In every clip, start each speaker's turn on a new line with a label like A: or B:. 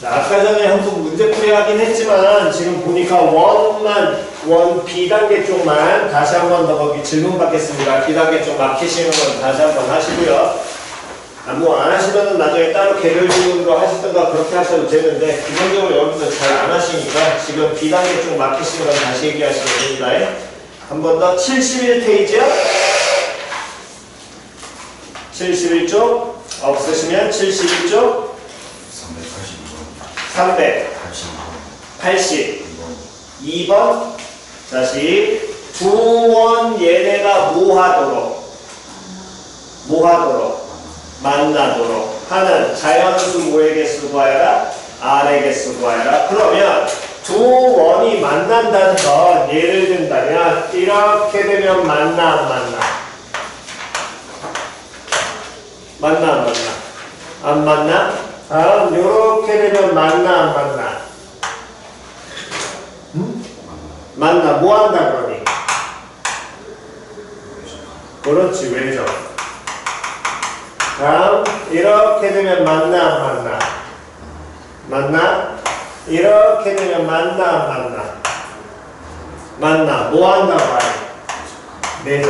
A: 자, 아까 전에 한번 문제풀이 하긴 했지만 지금 보니까 원 B단계 쪽만 다시 한 번 더 거기 질문 받겠습니다. B단계 쪽 막히시는 건 다시 한 번 하시고요. 뭐 안 하시면 나중에 따로 개별 질문으로 하시던가 그렇게 하셔도 되는데 기본적으로 여러분들 잘 안 하시니까 지금 B단계 쪽 막히시는 건 다시 얘기하시면 됩니다. 한 번 더 71페이지요. 71쪽 없으시면 71쪽 382번 다시 두 원 얘네가 뭐하도록 만나도록 하는 자연수 뭐의 개수 구하여라? R의 개수 구하여라. 그러면 두 원이 만난다는 건 예를 든다면 이렇게 되면 만나 안 만나? 만나 안 만나? 안 만나? 다음 요렇게 되면 만나 안 만나? 만나. 뭐 한다 그러니? 그렇지, 왜죠? 다음 이렇게 되면 만나 안 만나? 만나? 이렇게 되면 만나 안 만나? 만나. 뭐 한다고 하니? 내죠.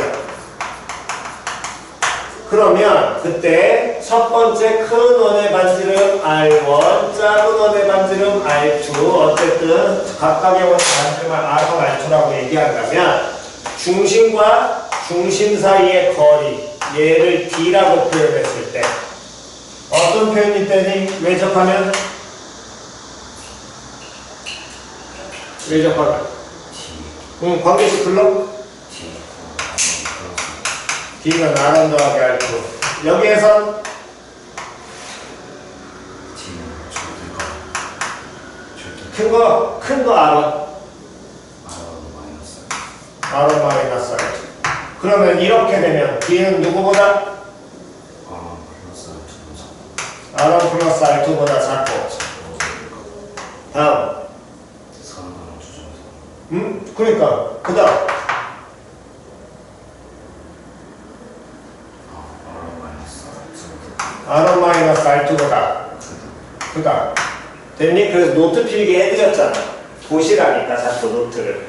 A: 그러면 그때 첫 번째 큰 원의 반지름 R1, 작은 원의 반지름 R2, 어쨌든 각각의 원의 반지름을 R1, R2라고 얘기한다면 중심과 중심 사이의 거리, 얘를 D라고 표현했을 때 어떤 표현이 되니? 외접하면? 외접하면? 관계식 불러? D가 나름 더하기 R2. 여기에선 큰 거 R1. R1 마이너스 R2. 그러면 이렇게 되면 D는 누구보다? R1 플러스 R2보다 작고. 다음. 그러니까 그 다음. R1 마이너스 R2보다 크다. 됐니? 그래서 노트 필기 해드렸잖아. 보시라니까 자꾸 노트를.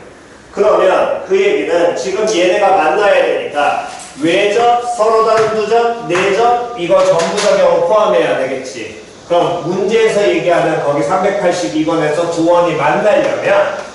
A: 그러면 그 얘기는 지금 얘네가 만나야 되니까 외접, 서로 다른 두접, 내접 이거 전부 다 경우 포함해야 되겠지. 그럼 문제에서 얘기하는 거기 382번에서 두 원이 만나려면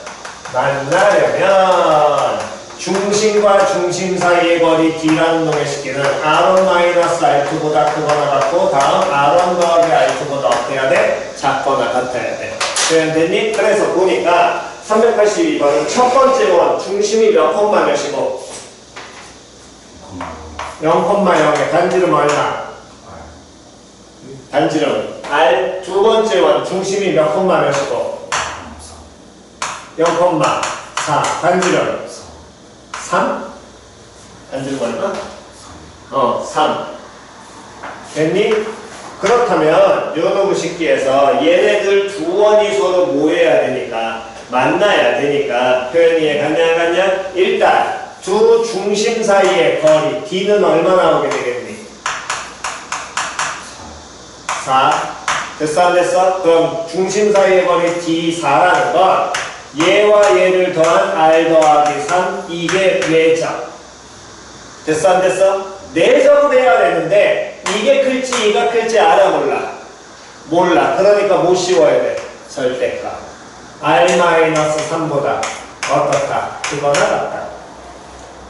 A: 중심과 중심 사이의 거리 D라는 놈의 식기는 R1-R2보다 크거나 같고 다음 R1 더하기 R2보다 어때야 돼? 작거나 같아야 돼. 됐니? 그래서 보니까 382번은 첫 번째 원 중심이 몇 콤마 몇이고 0,0에 단지름 얼마? 단지름 R. 두 번째 원 중심이 몇 콤마 몇이고 0,4 단지름 3? 단지름 얼마? 3. 됐니? 그렇다면 요놈의 식기에서 얘네들 두 원이 서로 뭐 해야 되니까 만나야 되니까 표현이 이해갔냐? 일단 두 중심 사이의 거리 D는 얼마 나오게 되겠니? 4. 됐어 안 됐어? 그럼 중심 사이의 거리 D4라는 건 얘와 얘를 더한 R 더하기 3 이게 외접. 됐어 안 됐어? 내접을 해야 되는데 이게 클지 이가 클지 알아 몰라? 몰라. 그러니까 못 씌워야 돼. 절대값. R-3보다 어떻다? 그거나 같다.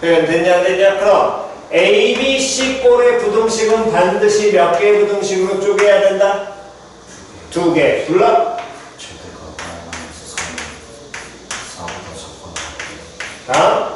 A: 표현 됐냐 안 됐냐? 그럼 A, B, C 꼴의 부등식은 반드시 몇 개의 부등식으로 쪼개야 된다? 2개. 불러? 다음?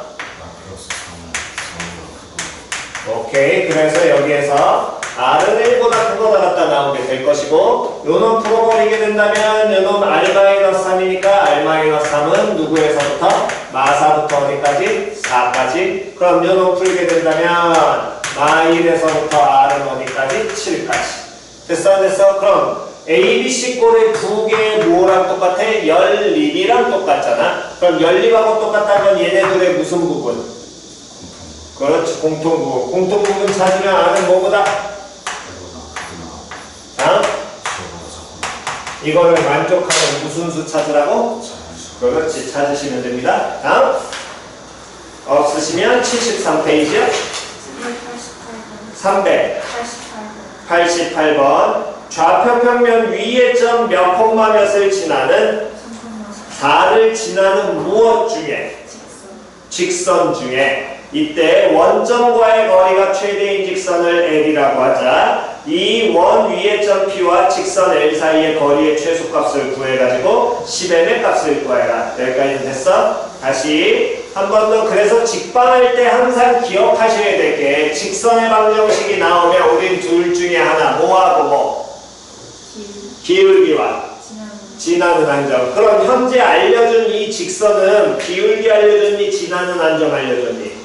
A: 오케이. 그래서 여기에서 R은 1보다 크거나 같다 나오게 될 것이고 요놈 풀어버리게 된다면 요놈 R-3이니까 R-3은 누구에서부터? 마사부터 어디까지? 4까지. 그럼 요놈 풀게 된다면 마1에서부터 R은 어디까지? 7까지. 됐어 안 됐어? 그럼 A, B, C 꼴의 두 개의 뭐랑 똑같아? 연립이랑 똑같잖아. 그럼 연립하고 똑같다면 얘네들의 무슨 부분? 그렇지, 공통부분. 공통부분 찾으면 R은 뭐보다? 다음? 이거를 만족하는 무슨 수 찾으라고? 그렇지, 찾으시면 됩니다. 다음 없으시면 73페이지요. 388번 좌표 평면 위의 점 몇 콤마 몇을 지나는 4를 지나는 무엇 중에? 직선 중에. 이때 원점과의 거리가 최대인 직선을 L이라고 하자. 이 원 위의 점 P와 직선 L 사이의 거리의 최소값을 구해가지고 10m의 값을 구해라. 여기까지 됐어? 다시 한 번 더. 그래서 직방할 때 항상 기억하셔야 될 게 직선의 방정식이 나오면 우린 둘 중에 하나 뭐하고 뭐? 기울기와 지나는 한점. 그럼 현재 알려준 이 직선은 기울기 알려줬니? 지나는 한점 알려줬니?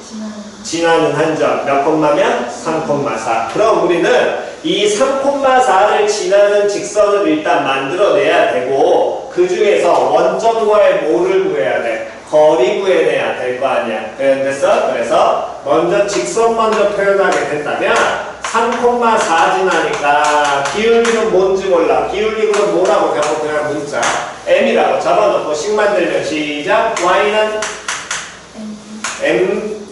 A: 지나는 한점. 몇 콤마면? 3,4. 그럼 우리는 이 3,4를 지나는 직선을 일단 만들어내야 되고 그 중에서 원점과의 뭐를 구해야 돼? 거리 구해내야 될 거 아니야. 됐어? 그래서 먼저 직선 먼저 표현하게 된다면 3,4 지나니까 기울기는 뭔지 몰라. 기울기 그럼 뭐라고 잡고 그냥 문자 m이라고 잡아놓고 식 만들면 시작. y는 m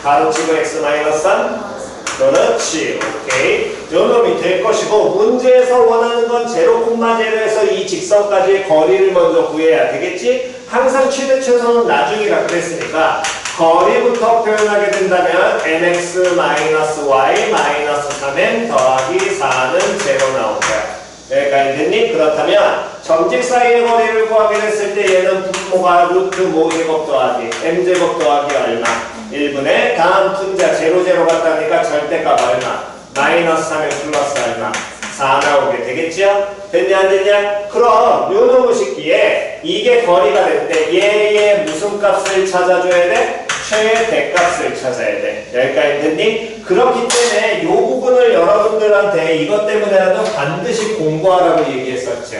A: 가로치고 x-3. 그렇지. 오케이. 요놈이 될 것이고 문제에서 원하는 건 0,0에서 이 직선까지의 거리를 먼저 구해야 되겠지? 항상 최대 최소는 나중이라 그랬으니까 거리부터 표현하게 된다면 mx-y-3m 더하기 4는 0 나올 거야. 여기까지 됐니? 그렇다면 점직 사이의 거리를 구하게 됐을 때 얘는 분모가 루트 모제곱 더하기 m제곱 더하기 얼마? 1분의 다음 분자 0, 0 같다니까 절대값 얼마? 마이너스 3에 플러스 얼마? 4 나오게 되겠죠? 됐냐 안 됐냐? 그럼 요 놈의 식기에 이게 거리가 될 때 얘의 무슨 값을 찾아줘야 돼? 최대값을 찾아야 돼. 여기까지 됐니? 그렇기 때문에 이 부분을 여러분들한테 이것 때문에라도 반드시 공부하라고 얘기했었죠.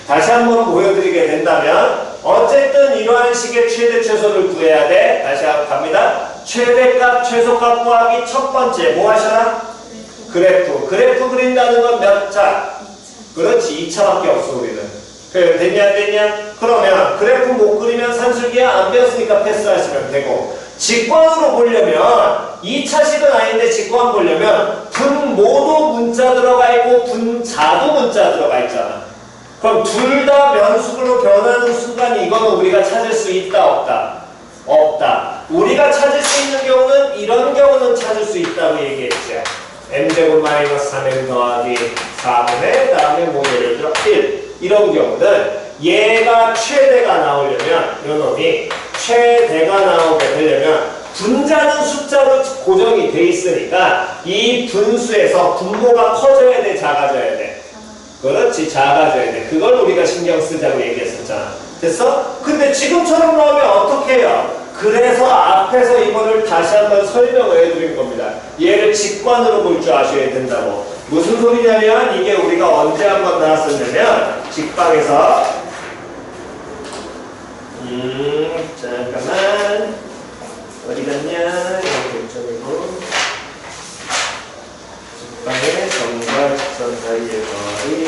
A: 다시 한번 보여드리게 된다면 어쨌든 이러한 식의 최대 최소를 구해야 돼. 다시 한번 갑니다. 최대값 최소값 구하기 첫 번째 뭐 하셔라? 그래프 그린다는 건 몇 차? 그렇지, 2차밖에 없어 우리는. 그래, 됐냐 안 됐냐? 그러면 그래프 못 그리면 산술기야 안 배웠으니까 패스하시면 되고, 직관으로 보려면 2차식은 아닌데 직관 보려면 분모도 문자 들어가 있고 분자도 문자 들어가 있잖아. 그럼 둘 다 변수로 변하는 순간 이거는 우리가 찾을 수 있다 없다? 없다. 우리가 찾을 수 있는 경우는 이런 경우는 찾을 수 있다고 얘기했죠. m제곱 마이너스 3m 더하기 4분의 다음에 뭐 예를 들어 1 이런 경우는 얘가 최대가 나오려면 요놈이 최대가 나오게 되려면 분자는 숫자로 고정이 돼 있으니까 이 분수에서 분모가 커져야 돼 작아져야 돼? 그렇지, 작아져야 돼. 그걸 우리가 신경 쓰자고 얘기했었잖아. 됐어? 근데 지금처럼 나오면 어떻게 해요? 그래서 앞에서 이거를 다시 한번 설명을 해드린 겁니다. 얘를 직관으로 볼 줄 아셔야 된다고. 무슨 소리냐면 이게 우리가 언제 한번 나왔었냐면 직방에서 잠깐만 어디 갔냐? 여기 이쪽이고 직방의 점과 직선 사이의 거리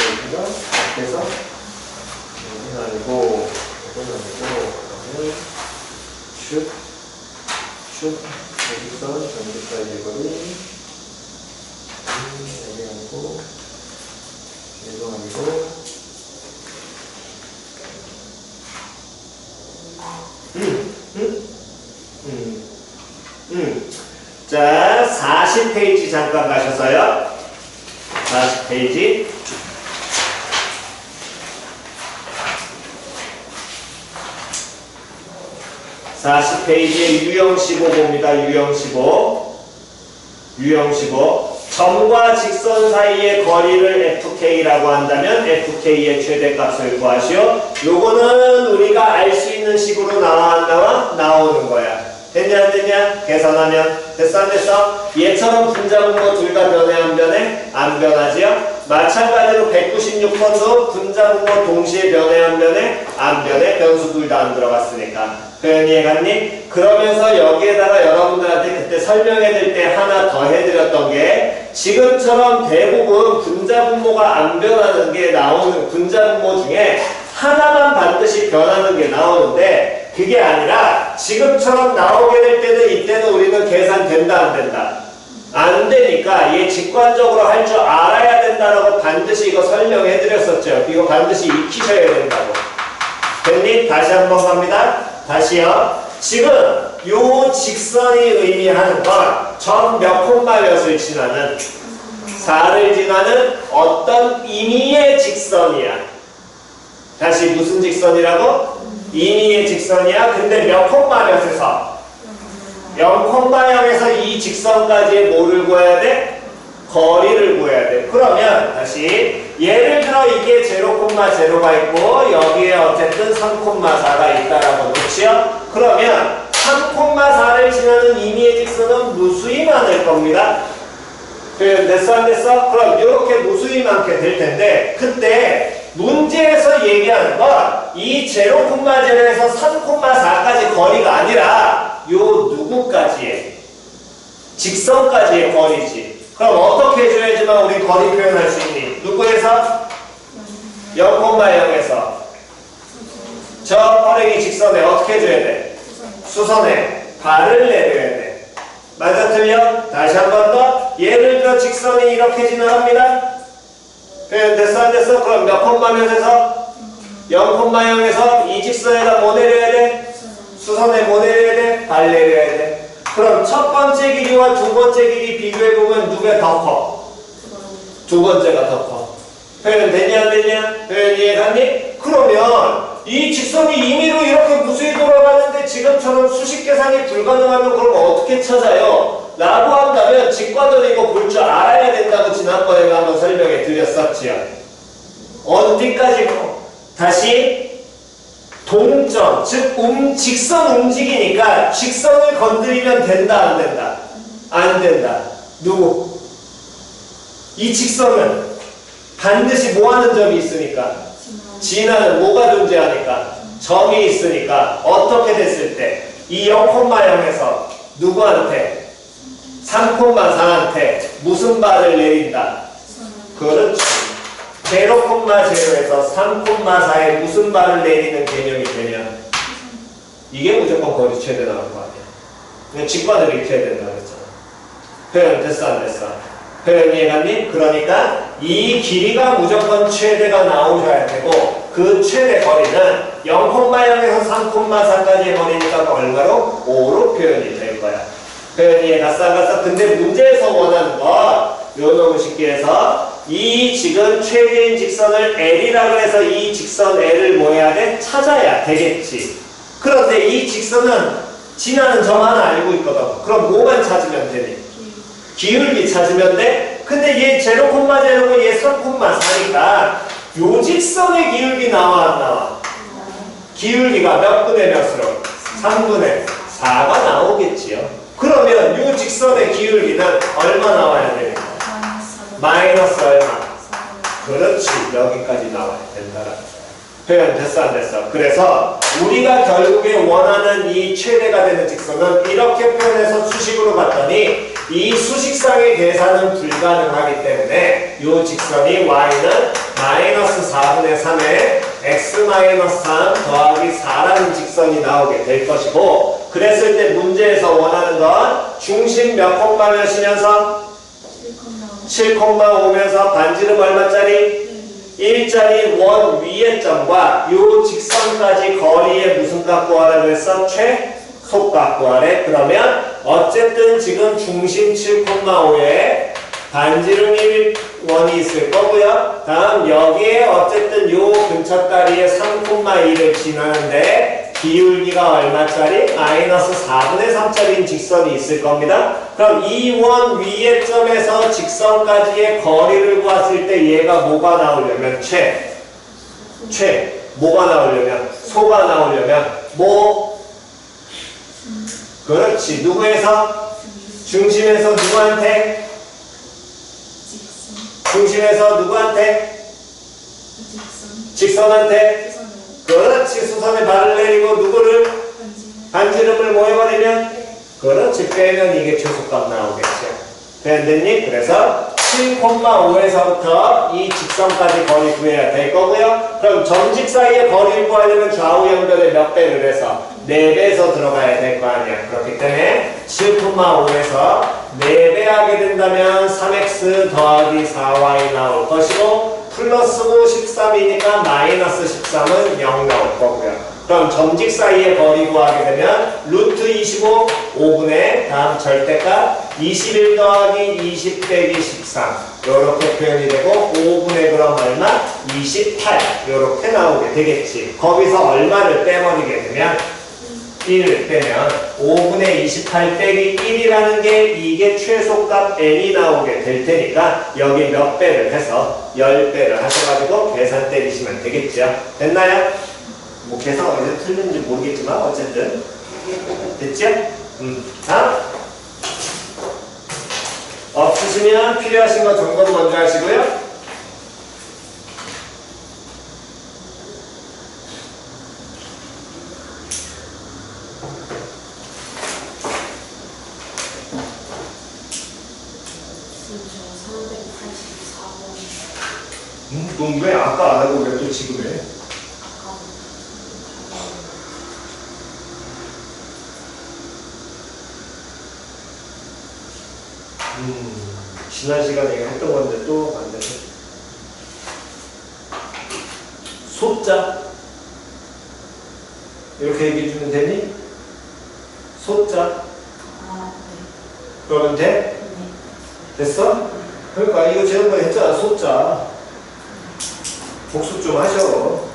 A: 여기가 앞에서 여기는 아니고 이건 아니고 그러면 슛 여기서 점과 사이의 거리 여기 아니고 얘도 아니고 자, 40페이지 잠깐 가셔서요. 40페이지. 유형 15봅니다. 유형 15. 점과 직선 사이의 거리를 FK라고 한다면 FK의 최대값을 구하시오. 요거는 우리가 알 수 있는 식으로 나와 안 나와? 나오는 거야. 됐냐 안 됐냐? 계산하면 됐어 안 됐어? 얘처럼 분자분모 둘 다 변해 안 변해? 안 변하지요? 마찬가지로 196번도 분자분모 동시에 변해 안 변해? 안 변해. 변수 둘 다 안 들어갔으니까. 표현 이해갔니? 그러면서 여기에다가 여러분들한테 그때 설명해드릴 때 하나 더 해드렸던 게 지금처럼 대부분 분자분모가 안 변하는 게 나오는 분자분모 중에 하나만 반드시 변하는 게 나오는데 그게 아니라 지금처럼 나오게 될 때는 이때는 우리는 계산된다 안 된다? 안 되니까 얘 직관적으로 할 줄 알아야 된다라고 반드시 이거 설명해 드렸었죠. 이거 반드시 익히셔야 된다고. 됐니? 다시 한번 갑니다. 다시요. 지금 요 직선이 의미하는 건 전 몇 콤마 몇을 지나는 4를 지나는 어떤 임의의 직선이야. 다시 무슨 직선이라고? 임의의 직선이야. 근데 몇 콤마 몇에서? 0,0에서 이 직선까지의 뭐를 구해야 돼? 거리를 구해야 돼. 그러면 다시 예를 들어 이게 0,0가 있고 여기에 어쨌든 3,4가 있다라고 놓지요. 그러면 3,4를 지나는 임의의 직선은 무수히 많을 겁니다. 됐어 안 됐어? 그럼 이렇게 무수히 많게 될 텐데 그때 문제에서 얘기하는 건 이 0,0에서 3,4까지 거리가 아니라 요 누구까지의 직선까지의 거리지. 그럼 어떻게 해줘야지만 우리 거리 표현할 수 있니? 누구에서? 0,0에서 저 퍼랭이 직선에 어떻게 해줘야 돼? 수선에 발을 내려야 돼. 맞아 틀려? 다시 한 번 더. 예를 들어 직선이 이렇게 지나갑니다. 표현 됐어 안 됐어? 그럼 몇 콤마 몇에서? 0,0에서 이 직선에다 뭐 내려야 돼? 수선에 뭐 내려야 돼? 발 내려야 돼. 그럼 첫 번째 길이와 두 번째 길이 비교해보면 누가 더 커? 두 번째가 더 커. 표현 되냐 안 되냐? 표현 이해갔니? 그러면 이 직선이 임의로 이렇게 무수히 돌아가는데 지금처럼 수식 계산이 불가능하면 그럼 어떻게 찾아요? 라고 한다면 직관으로 이거 볼 줄 알아야 된다고 지난번에 한번 설명해 드렸었지요. 어디까지 다시 동점, 즉 직선 움직이니까 직선을 건드리면 된다 안 된다? 안 된다. 누구? 이 직선은 반드시 뭐 하는 점이 있으니까? 지나는 뭐가 존재하니까? 점이 있으니까 어떻게 됐을 때 이 0,0에서 누구한테? 3,4한테 무슨 발을 내린다? 그렇지. 0,0에서 3,4에 무슨 발을 내리는 개념이 되면 이게 무조건 거리 최대 나올 거 아니야. 그냥 직관을 익혀야 된다 그랬잖아. 표현 됐어 안 됐어? 표현 이해갔니? 그러니까 이 길이가 무조건 최대가 나오셔야 되고 그 최대 거리는 0,0에서 3,4까지의 거리니까 얼마로? 5로 표현이 될 거야. 표현 이해갔어 안 갔어? 근데 문제에서 원하는 건 요놈의 식기에서 이 지금 최대인 직선을 L이라고 해서 이 직선 L을 뭐 해야 돼? 찾아야 되겠지. 그런데 이 직선은 지나는 점 하나 알고 있거든. 그럼 뭐만 찾으면 되니? 기울기 찾으면 돼? 근데 얘 0,0고 얘 3,4니까 요 직선의 기울기 나와 안 나와? 기울기가 몇 분의 몇으로? 3분의 4가 나오겠지요. 그러면 요 직선의 기울기는 얼마 나와야 되니까? 마이너스 얼마? 그렇지. 여기까지 나와야 된다라는 거야. 표현 됐어 안 됐어? 그래서 우리가 결국에 원하는 이 최대가 되는 직선은 이렇게 표현해서 수식으로 봤더니 이 수식상의 계산은 불가능하기 때문에 이 직선이 y는 마이너스 4분의 3에 x-3 더하기 4라는 직선이 나오게 될 것이고 그랬을 때 문제에서 원하는 건 중심 몇 콤마 몇이면서 7,5면서 반지름 얼마짜리? 1짜리 원 위의 점과 요 직선까지 거리의 무슨 값 구하라고 했어? 최소값 구하래. 그러면 어쨌든 지금 중심 7,5에 반지름 1원이 있을 거고요. 다음 여기에 어쨌든 요 근처 다리에 3,2를 지나는데 기울기가 얼마짜리? 마이너스 4분의 3짜리인 직선이 있을 겁니다. 그럼 이 원 위의 점에서 직선까지의 거리를 구했을 때 얘가 뭐가 나오려면? 뭐가 나오려면? 소가 나오려면? 뭐? 그렇지. 누구에서? 중심에서 누구한테? 중심에서 누구한테? 직선한테? 그렇지. 수선에 발을 내리고 누구를? 반지름을 뭐 해버리면? 그렇지. 빼면 이게 최소값 나오겠죠. 됐니? 그래서 7,5에서부터 이 직선까지 거리 구해야 될 거고요. 그럼 점직 사이의 거리를 구하려면 좌우 연결에 몇 배를 해서? 4배에서 들어가야 될 거 아니야. 그렇기 때문에 7,5에서 4배 하게 된다면 3x 더하기 4y 나올 것이고 플러스고 13이니까 마이너스 13은 0 나올 거고요. 그럼 점직 사이의 거리 구하게 되면 루트 25, 5분의 다음 절대값 21 더하기 20 빼기 13 요렇게 표현이 되고 5분의 그럼 얼마? 28 요렇게 나오게 되겠지. 거기서 얼마를 빼버리게 되면 1을 빼면 5분의 28 빼기 1이라는 게 이게 최소값 n이 나오게 될 테니까 여기 몇 배를 해서 10배를 하셔가지고 계산 때리시면 되겠죠. 됐나요? 뭐 계산 어디서 틀린지 모르겠지만 어쨌든 됐죠? 다음 없으시면 필요하신 거 점검 먼저 하시고요. 넌 왜 아까 안 하고 왜 또 지금 해? 지난 시간에 했던 건데 또 안 되네. 소자 이렇게 얘기해 주면 되니? 소자 그러면 돼? 됐어? 그러니까 이거 지난번에 했잖아. 소자 복습 좀 하셔.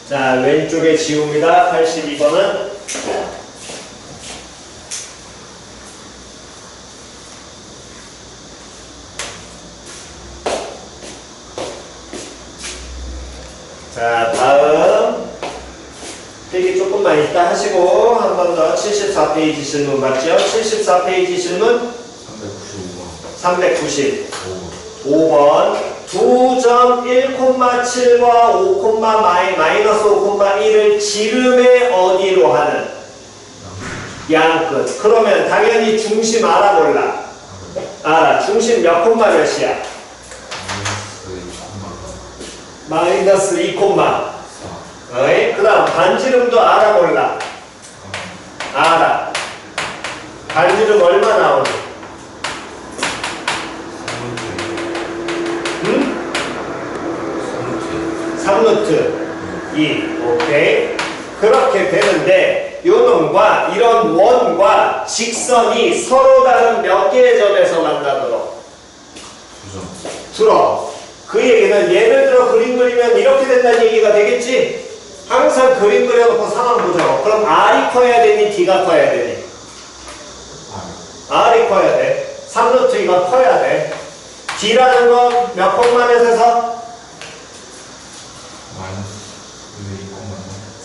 A: 자, 왼쪽에 지웁니다. 82번은 자, 다음 필기 조금만 이따 하시고 한 번 더 74페이지 질문 맞죠? 74페이지 질문 395번 2점 1,7과 5, 마이너스 5,1을 지름의 어디로 하는 양끝. 그러면 당연히 중심 알아 몰라? 알아. 중심 몇 콤마 몇이야? 마이너스 2, 그 다음 반지름도 알아 몰라? 알아. 반지름 얼마 나오니? 응? 3루트 2. 오케이. 그렇게 되는데 요 놈과 이런 원과 직선이 서로 다른 몇 개의 점에서 만나도록? 들어. 그 얘기는 예를 들어 그림 그리면 이렇게 된다는 얘기가 되겠지? 항상 그림 그려놓고 상황 보죠. 그럼 R이 커야 되니 D가 커야 되니? R이 커야 돼. 3루트 2가 커야 돼. D라는 건 몇 콤마넷에서?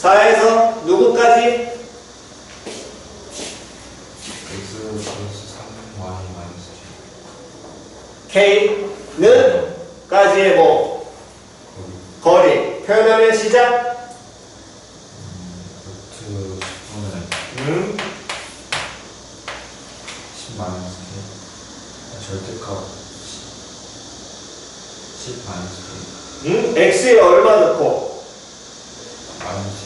A: 4에서 누구까지?
B: x 플러스 3y 마이너스
A: K는 까지의 뭐? 거리. 표현하면 시작.
B: 루트 10분의 10 마이너스 k 절대값 10 마이너스 k
A: X에 얼마 넣고?
B: 마이너스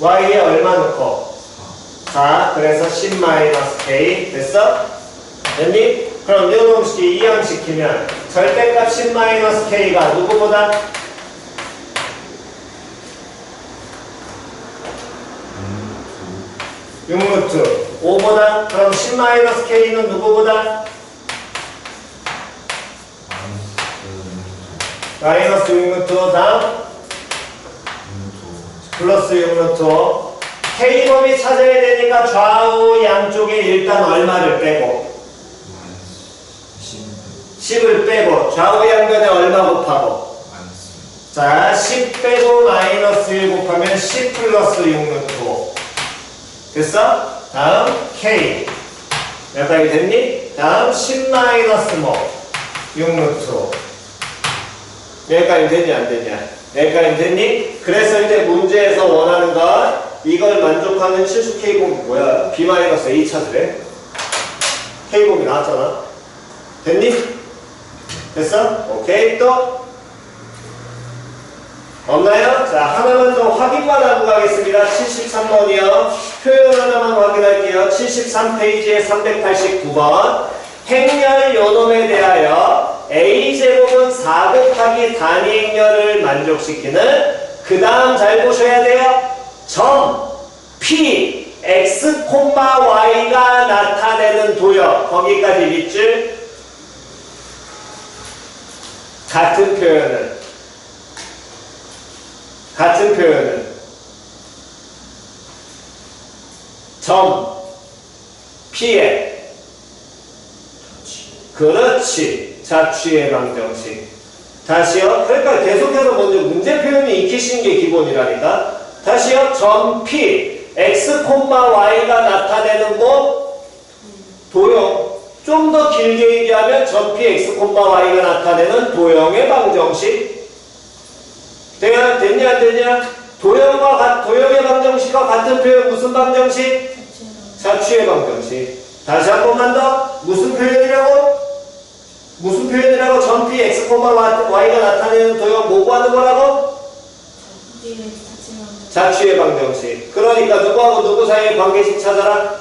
A: Y에 얼마 넣고? 4. 그래서 10 마이너스 K. 됐어? 됐니? 그럼 요놈식 이항시키면 절대값 10 마이너스 K가 누구보다? 6루트 5보다? 그럼 10 마이너스 K는 누구보다? 마이너스 6루트 다음 플러스 6루트 K범위 찾아야 되니까 좌우 양쪽에 일단 얼마를 빼고 10을 빼고 좌우 양변에 얼마 곱하고 자 10 빼고 마이너스 1 곱하면 10 플러스 6루트 됐어? 다음 K 몇 가지 됐니? 다음 10 마이너스 뭐 6루트 여기까지 됐냐 안 됐냐? 여기까지 됐니? 그래서 이제 문제에서 원하는 건 이걸 만족하는 실수 Kbom이 뭐야? B-A 찾으래. Kbom이 나왔잖아. 됐니? 됐어? 오케이. 또? 없나요? 자, 하나만 더 확인만 하고 가겠습니다. 73번이요. 표현 하나만 확인할게요. 73페이지에 389번. 행렬 요놈에 대하여 A제곱은 4 곱하기 단위 행렬을 만족시키는 그 다음 잘 보셔야 돼요. 점 P, X, Y가 나타내는 도형 거기까지 밑줄 같은 표현은 점 P에 그렇지. 자취의 방정식. 다시요. 그러니까 계속해서 먼저 문제 표현이 익히신 게 기본이라니까. 다시요. 점 P, X, Y가 나타내는 뭐? 도형. 좀 더 길게 얘기하면 점 P, X, Y가 나타내는 도형의 방정식. 됐냐 안 됐냐? 도형의 방정식과 같은 표현 무슨 방정식? 자취의 방정식. 다시 한 번만 더. 무슨 표현이라고? 점 P, X, Y가 나타내는 도형 뭐 구하는 거라고? 자취의 방정식. 그러니까 누구하고 누구 사이의 관계식 찾아라?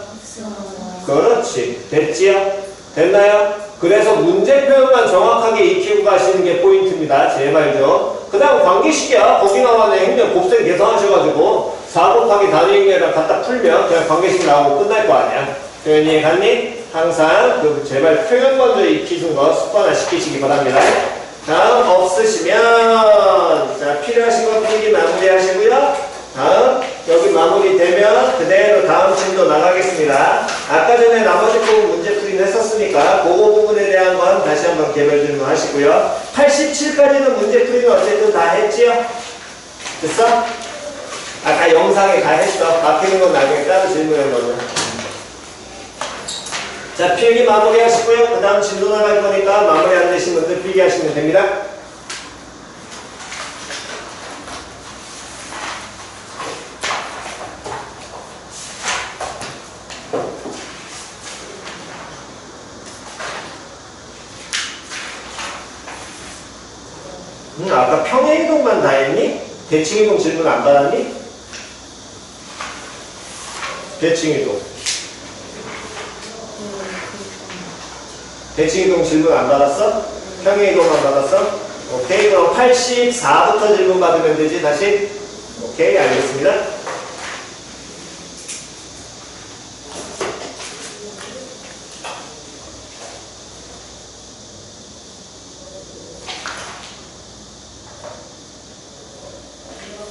A: 그렇지. 됐지요? 됐나요? 그래서 문제 표현만 정확하게 익히고 가시는 게 포인트입니다. 제발 좀. 그 다음 관계식이야. 거기 나와는 행렬 곱셈 계산하셔가지고 4 곱하기 단위 행렬을 갖다 풀면 그냥 관계식 나오고 끝날 거 아니야. 표현이 갔니? 항상 그 제발 표현 먼저 익히는 거 습관화 시키시기 바랍니다. 다음 없으시면 자 필요하신 거 필기 마무리하시고요. 다음 여기 마무리되면 그대로 다음 진도 나가겠습니다. 아까 전에 나머지 부분 문제 풀이는 했었으니까 그거 부분에 대한 건 다시 한번 개별 질문하시고요. 87까지는 문제 풀이는 어쨌든 다 했지요? 됐어? 아까 영상에 다 했어. 바뀌는 건 나중에 따로 질문해 보면. 자, 필기 마무리 하시고요. 그 다음 진도 나갈 거니까 마무리 안 되신 분들 필기 하시면 됩니다. 아까 평행이동만 다 했니? 대칭이동 질문 안 받았니? 대칭이동. 대칭이동 질문 안 받았어? 평행이동만 받았어? 오케이. 그럼 84부터 질문 받으면 되지. 다시. 오케이. 알겠습니다.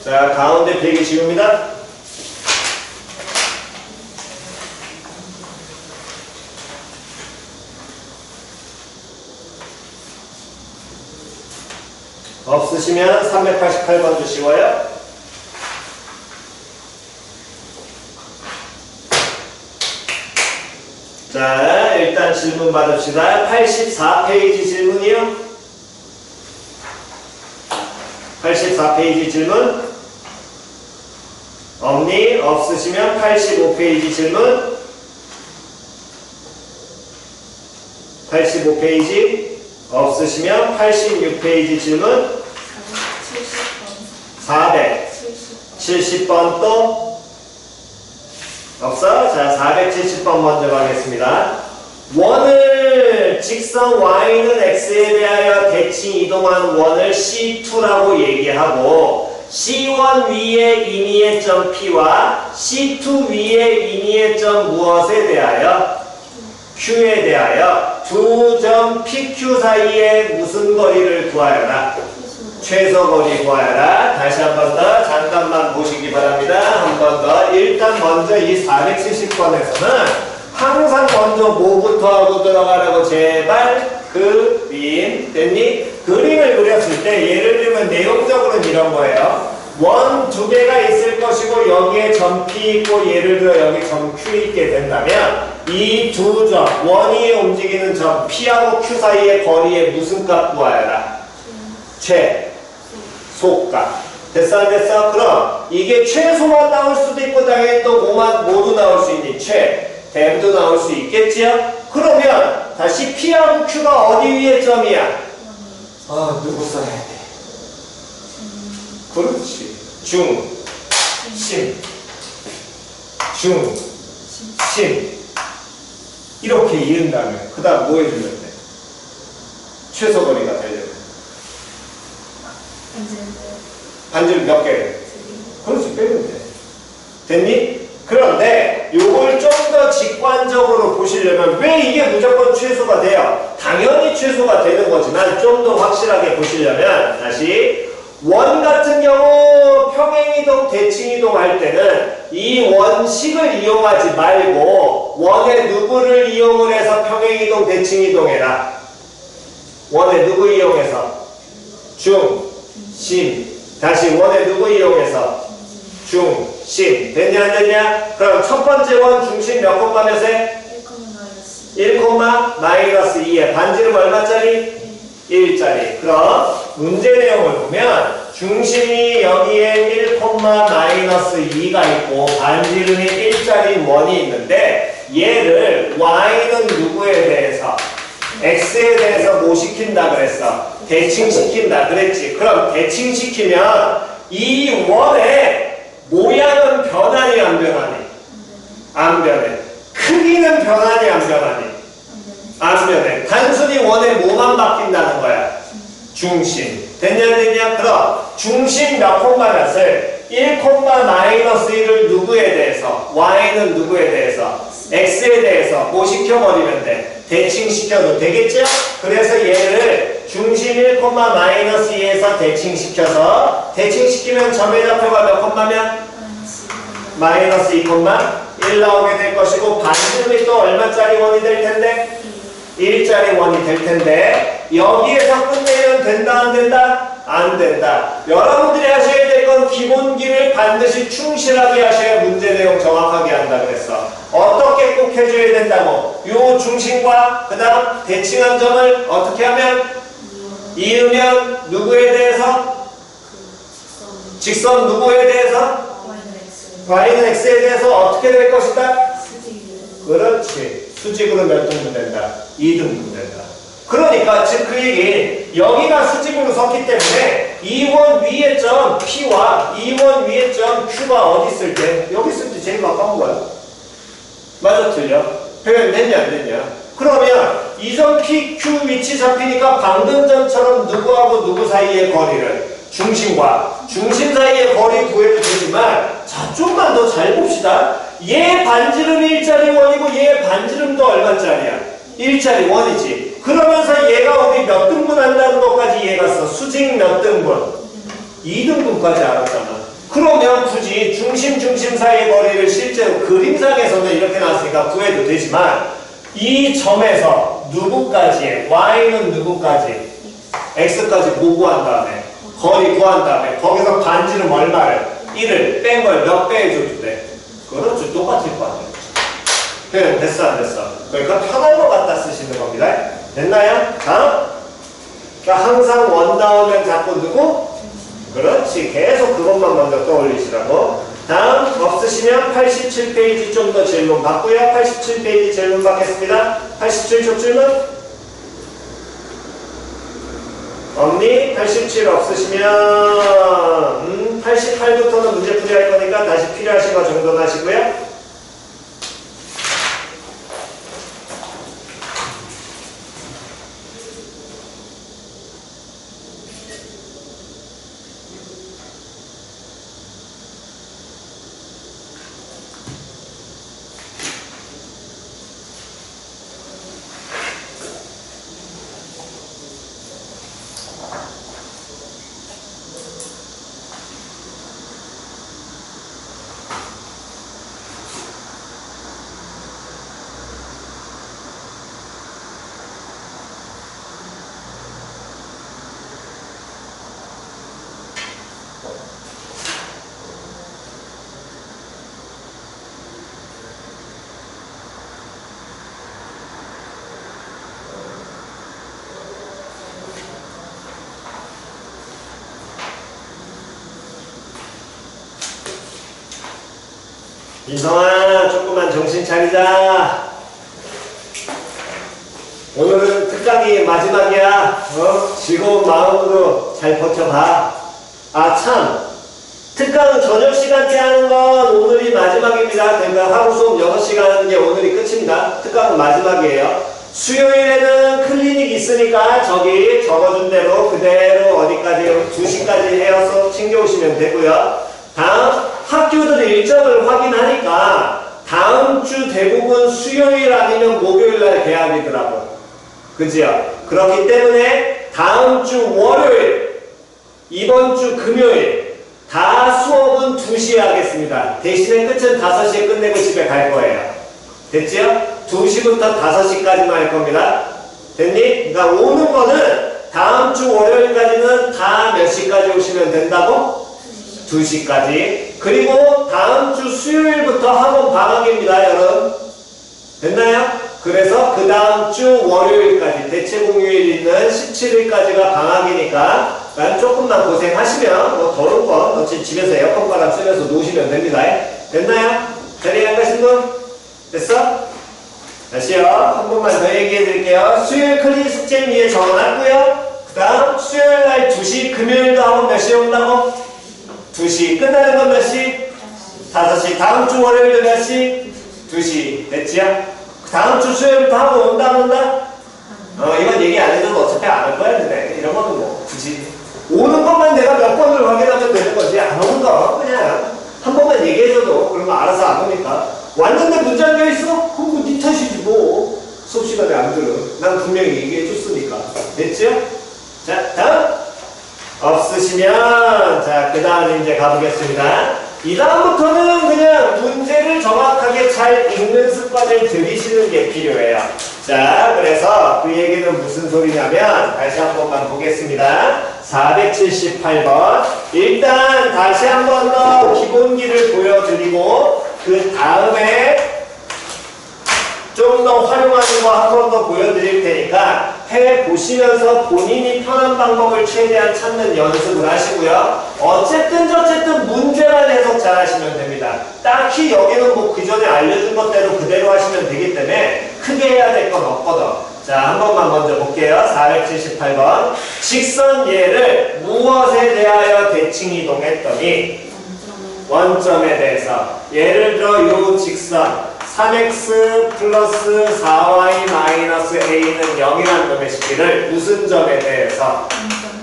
A: 자, 가운데 베개 지웁니다. 없으시면 388번도 씌워요. 자, 일단 질문 받읍시다. 84페이지 질문이요. 84페이지 질문. 없니? 없으시면 85페이지 질문. 85페이지. 없으시면 86페이지 질문. 470번 또 없어? 자, 470번 먼저 가겠습니다. 원을 직선 y는 x에 대하여 대칭 이동한 원을 C2라고 얘기하고 C1 위의 임의의 점 P와 C2 위의 임의의 점 무엇에 대하여? Q에 대하여 두 점 PQ 사이에 무슨 거리를 구하여라? 최소거리 구하여라. 다시 한 번 더 잠깐만 보시기 바랍니다. 한 번 더. 일단 먼저 이 470번에서는 항상 먼저 뭐부터 하고 들어가라고 제발 그림 됐니? 그림을 그렸을 때 예를 들면 내용적으로는 이런 거예요. 원 두 개가 있을 것이고 여기에 점 P 있고 예를 들어 여기 점 Q 있게 된다면 이 두 점, 원이 움직이는 점 P하고 Q 사이의 거리에 무슨 값 구하여라? 최소값. 됐어 안 됐어? 그럼 이게 최소만 나올 수도 있고 당연히 또 뭐도 나올 수 있니? 대도 나올 수 있겠지요? 그러면 다시 P하고 Q가 어디 위에 점이야? 누구 써야 돼? 그렇지. 중, 심, 중, 심. 이렇게 이은 다음에 그 다음 뭐 해주면 돼? 최소거리가 되려면 반지를 몇 개? 그렇지, 빼면 돼. 됐니? 그런데 요걸 좀 더 직관적으로 보시려면 왜 이게 무조건 최소가 돼요? 당연히 최소가 되는 거지만 좀 더 확실하게 보시려면 다시 원 같은 경우 평행이동, 대칭이동 할 때는 이 원식을 이용하지 말고 원의 누구를 이용을 해서 평행이동, 대칭이동 해라. 원의 누구 이용해서? 중, 심. 다시 원의 누구 이용해서? 중, 심. 됐냐 안 됐냐? 그럼 첫 번째 원 중심 몇 콤마 몇에? 1,-2에 반지름 얼마짜리? 1짜리. 그럼 문제 내용을 보면 중심이 여기에 1,-2가 있고 반지름이 1짜리 원이 있는데 얘를 y는 누구에 대해서? x에 대해서 뭐 시킨다 그랬어? 대칭시킨다 그랬지. 그럼 대칭시키면 이 원의 모양은 변하니 안 변하니? 안 변해. 크기는 변하니 안 변하니? 안 변해. 단순히 원의 뭐만 바뀐다는 거야? 중심. 됐냐 안 됐냐? 그럼 중심 몇 콤마 몇을 1,-1을 누구에 대해서? y는 누구에 대해서? x에 대해서 뭐 시켜버리면 돼? 대칭시켜도 되겠죠? 그래서 얘를 중심 1,-2에서 대칭시켜서 대칭시키면 점의 좌표가 몇 콤마면? -2,1 나오게 될 것이고 반지름이 또 얼마짜리 원이 될 텐데? 1짜리 원이 될 텐데 여기에서 끝내면 된다 안 된다? 안 된다. 여러분들이 하셔야 될 건 기본기를 반드시 충실하게 하셔야 문제 내용 정확하게 한다 그랬어. 어떻게 꼭 해줘야 된다고? 요 중심과 그 다음 대칭한 점을 어떻게 하면? 이으면 누구에 대해서? 직선 누구에 대해서? y는 x에 대해서 어떻게 될 것이다? 그렇지. 수직으로 몇 등분 된다? 2등분 된다. 그러니까 즉 그 얘기 여기가 수직으로 섰기 때문에 2원 위의 점 P와 2원 위의 점 Q가 어디 있을 때? 여기 있을 때 제일 가까운 거야. 맞아, 틀려? 표현 됐냐, 안 됐냐? 그러면 이 점 PQ 위치 잡히니까 방금 전처럼 누구하고 누구 사이의 거리를 중심과 중심 사이의 거리 구해도 되지만 자, 좀만 더 잘 봅시다. 얘 반지름이 1짜리 원이고 얘 반지름도 얼마짜리야? 1짜리 원이지. 그러면서 얘가 우리 몇 등분 한다는 것까지 이해가 써. 수직 몇 등분? 2등분까지 알았잖아. 그러면 굳이 중심 사이의 거리를 실제로 그림상에서는 이렇게 나왔으니까 구해도 되지만 이 점에서 누구까지? y는 누구까지? x까지 뭐 구한 다음에? 거리 구한 다음에 거기서 반지름 얼마를? 1을 뺀 걸 몇 배 해줘도 돼? 그렇죠. 똑같을 거 아니야. 표현 됐어 안 됐어? 그러니까 편한 것 같다 쓰시는 겁니다. 됐나요? 다음? 그러니까 항상 원 나오면 자꾸 누구? 그렇지. 계속 그것만 먼저 떠올리시라고. 다음 없으시면 87페이지 좀 더 질문 받고요. 87페이지 질문 받겠습니다. 87쪽 질문? 없니? 87 없으시면 88부터는 문제 풀이할 거니까 다시 필요하신 거 정돈하시고요. 인성아, 조금만 정신 차리자. 오늘은 특강이 마지막이야. 즐거운 마음으로 잘 버텨봐. 아, 참. 특강은 저녁 시간대 하는 건 오늘이 마지막입니다. 그러니까 하루 수업 6시간 하는 게 오늘이 끝입니다. 특강은 마지막이에요. 수요일에는 클리닉 있으니까 저기 적어준 대로 그대로 어디까지 2시까지 해서 챙겨오시면 되고요. 다음 학교들 일정을 확인하니까 다음 주 대부분 수요일 아니면 목요일 날 개학이더라고. 그지요? 그렇기 때문에 다음 주 월요일, 이번 주 금요일 다 수업은 2시에 하겠습니다. 대신에 끝은 5시에 끝내고 집에 갈 거예요. 됐지요? 2시부터 5시까지만 할 겁니다. 됐니? 그러니까 오는 거는 다음 주 월요일까지는 다 몇 시까지 오시면 된다고? 2시까지. 그리고 다음 주 수요일부터 학원 방학입니다, 여러분. 됐나요? 그래서 그 다음 주 월요일까지, 대체 공휴일 있는 17일까지가 방학이니까 조금만 고생하시면 뭐 더운 건 어차피 집에서 에어컨 바람 쐬면서 노시면 됩니다. 됐나요? 자리에 안 가신 분? 됐어? 다시요. 한 번만 더 얘기해 드릴게요. 수요일 클리닉 숙제 위에 적어놨고요. 그 다음 수요일날 2시, 금요일도 학원 몇 시에 온다고? 2시. 끝나는 건 몇 시? 5시. 다음 주 월요일도 몇 시? 2시. 됐지요? 다음 주 수요일부터 학원 온다 안 온다? 이건 얘기 안 해줘도 어차피 안 할 거야. 근데 이런 거는 뭐 굳이 오는 것만 내가 몇 번을 확인하면 되는 거지. 안 오는 거 그냥 한 번만 얘기해줘도 그러면 알아서 안 오니까. 왔는데 문 잠겨있어? 그럼 네 탓이지 뭐. 수업 시간에 안 들어. 난 분명히 얘기해줬으니까. 됐죠? 자, 다음. 없으시면 자, 그 다음 이제 가보겠습니다. 이 다음부터는 그냥 문제를 정확하게 잘 읽는 습관을 들이시는 게 필요해요. 자, 그래서 그 얘기는 무슨 소리냐면 다시 한 번만 보겠습니다. 478번. 일단 다시 한 번 더 기본기를 보여드리고 그 다음에 좀 더 활용하는 거 한 번 더 보여드릴 테니까 해보시면서 본인이 편한 방법을 최대한 찾는 연습을 하시고요. 어쨌든 저쨌든 문제만 해석 잘 하시면 됩니다. 딱히 여기는 뭐 그 전에 알려준 것대로 그대로 하시면 되기 때문에 크게 해야 될 건 없거든. 자, 한 번만 먼저 볼게요. 478번. 직선 얘를 무엇에 대하여 대칭 이동했더니 원점에 대해서 예를 들어 요 직선 3x 플러스 4y 마이너스 a는 0이라는 놈의 식기를 무슨 점에 대해서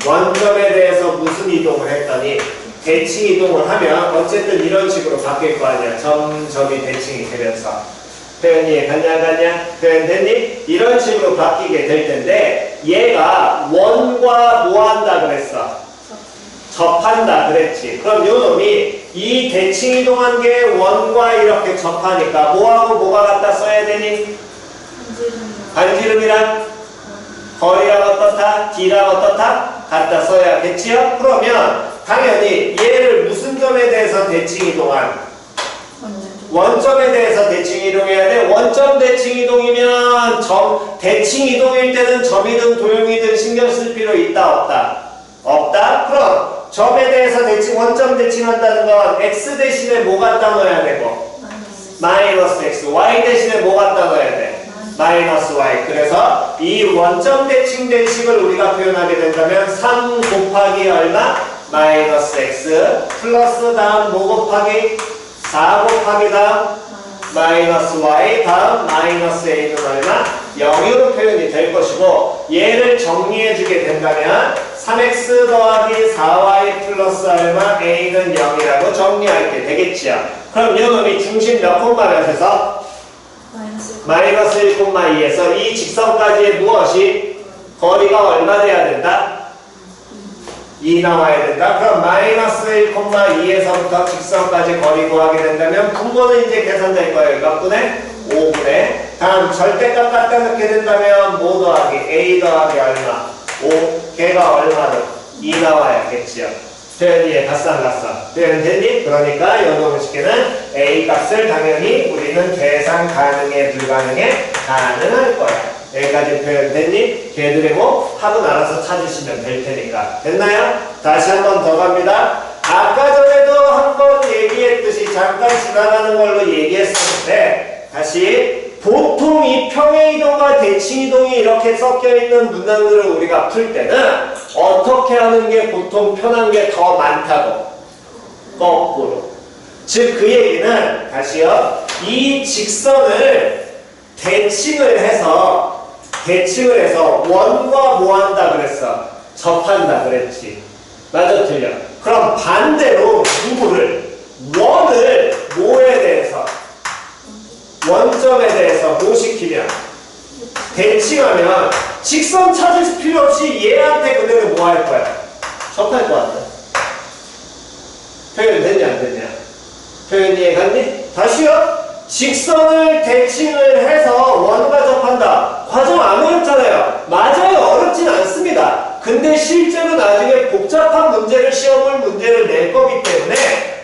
A: 원점에 대해서 무슨 이동을 했더니 대칭 이동을 하면 어쨌든 이런 식으로 바뀔 거 아니야. 점이 대칭이 되면서 표현이 갔냐? 표현 됐니? 이런 식으로 바뀌게 될 텐데 얘가 원과 뭐 한다 그랬어? 접한다 그랬지. 그럼 요 놈이 이 대칭 이동한 게 원과 이렇게 접하니까 뭐하고 뭐가 갖다 써야 되니? 반지름이랑 거리랑 어떻다? D랑 어떻다? 갖다 써야겠지요? 그러면 당연히 얘를 무슨 점에 대해서 대칭 이동한? 원점에 대해서 대칭 이동해야 돼. 원점 대칭 이동이면 대칭 이동일 때는 점이든 도형이든 신경 쓸 필요 있다 없다? 없다? 그럼 점에 대해서 원점 대칭한다는 건 x 대신에 뭐 갖다 넣어야 되고? 마이너스 x. y 대신에 뭐 갖다 넣어야 돼? 마이너스 y. 그래서 이 원점 대칭된 식을 우리가 표현하게 된다면 3 곱하기 얼마? 마이너스 x 플러스 다음 뭐 곱하기? 4 곱하기 다음 마이너스 y 다음 마이너스 a는 얼마? 0으로 표현이 될 것이고 얘를 정리해주게 된다면 3x 더하기 4y 플러스 얼마 a는 0이라고 정리할게 되겠지요. 그럼 이 놈이 중심 몇 콤마몇에서? 마이너스 1,2에서 이 직선까지의 무엇이? 거리가 얼마 돼야 된다? 2 나와야 된다. 그럼 마이너스 1,2에서부터 직선까지 거리 구하게 된다면 분모는 이제 계산될 거예요. 몇 분의? 5분의. 다음 절대값 갖다 넣게 된다면 뭐 더하기? a 더하기 얼마? 5. 걔가 얼마든 2 나와야겠지요. 표현이 갓상갓상. 표현 됐니? 그러니까 요놈의 식기는 a 값을 당연히 우리는 계산 가능해 불가능해? 가능할 거야. 여기까지 표현 됐니? 걔들의 뭐 합은 알아서 찾으시면 될 테니까. 됐나요? 다시 한 번 더 갑니다. 아까 전에도 한 번 얘기했듯이 잠깐 지나가는 걸로 얘기했었는데 다시 보통 이 평행이동과 대칭이동이 이렇게 섞여있는 문항들을 우리가 풀 때는 어떻게 하는 게 보통 편한 게 더 많다고? 거꾸로. 즉 그 얘기는 다시요. 이 직선을 대칭을 해서 원과 뭐 한다 그랬어? 접한다 그랬지. 맞아 틀려? 그럼 반대로 누구를? 원을 뭐에 대해서? 원점에 대해서 뭐 시키면? 대칭하면 직선 찾을 필요 없이 얘한테 그대로 뭐 할 거야? 접할 것 같아. 표현 됐냐 안 됐냐? 표현 이해 갔니? 다시요. 직선을 대칭을 해서 원과 접한다. 과정 안 어렵잖아요. 맞아요. 어렵진 않습니다. 근데 실제로 나중에 복잡한 문제를 시험을 문제를 낼 거기 때문에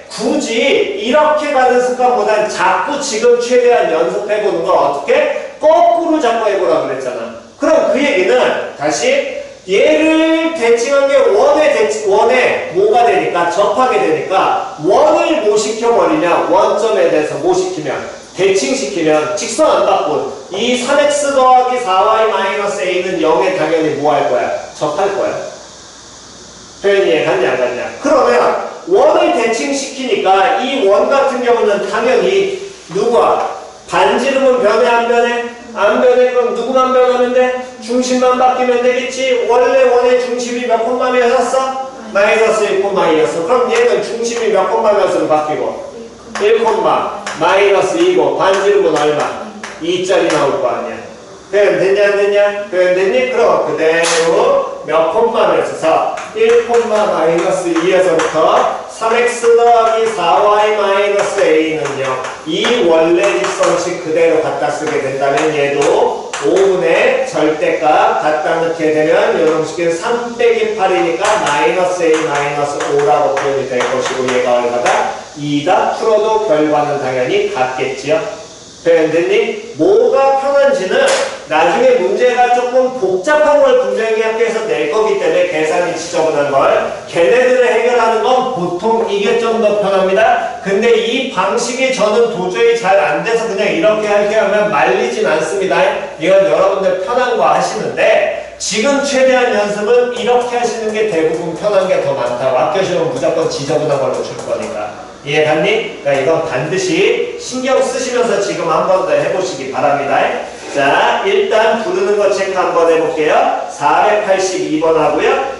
A: 굳이 이렇게 가는 습관보단 자꾸 지금 최대한 연습해보는 걸 어떻게? 거꾸로 자꾸 해보라고 그랬잖아. 그럼 그 얘기는 다시 얘를 대칭한 게 원에 뭐가 되니까 접하게 되니까 원을 뭐 시켜버리냐? 원점에 대해서 뭐 시키면? 대칭시키면 직선 안 바꾼 이 3x 더하기 4y 마이너스 a는 0에 당연히 뭐 할 거야? 접할 거야. 표현이 갔냐 안 갔냐? 그러면 원을 대칭시키니까 이 원 같은 경우는 당연히 누구야? 반지름은 변해 안 변해? 안 변해. 그럼 누구만 변하면 돼? 중심만 바뀌면 되겠지. 원래 원의 중심이 몇 콤마몇이었어? 마이너스 1,2였어. 그럼 얘는 중심이 몇 콤마몇으로 바뀌고? 1, 마이너스 2고 반지름은 얼마? 2짜리 나올 거 아니야. 표현 됐냐 안 됐냐? 표현 됐니? 그럼 그대로 몇 콤마에서 1, 마이너스 2에서부터 3x 더하기 4y 마이너스 a는 0. 이 원래 직선식 그대로 갖다 쓰게 된다면 얘도 5분의 절대값 갖다 넣게 되면 요놈식은 3 빼기 8이니까 마이너스 a 마이너스 5라고 표현이 될 것이고 얘가 얼마다? 2다. 풀어도 결과는 당연히 같겠지요. 표현됐니? 뭐가 편한지는 나중에 문제가 조금 복잡한 걸 분명히 학교에서 낼 거기 때문에 계산이 지저분한 걸 걔네들을 해결하는 건 보통 이게 좀 더 편합니다. 근데 이 방식이 저는 도저히 잘 안 돼서 그냥 이렇게 할게 하면 말리진 않습니다. 이건 여러분들 편한 거 하시는데 지금 최대한 연습은 이렇게 하시는 게 대부분 편한 게 더 많다고. 학교 시험 무조건 지저분한 걸로 줄 거니까. 이해갔니? 그러니까 이건 반드시 신경 쓰시면서 지금 한 번 더 해보시기 바랍니다. 자, 일단 부르는 거 체크 한번 해볼게요. 482번 하고요.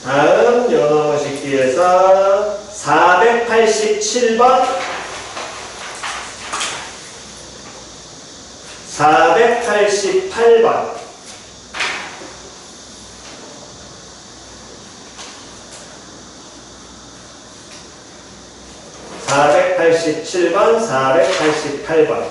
A: 다음 요놈의 식기에서 487번 488번 487번 488번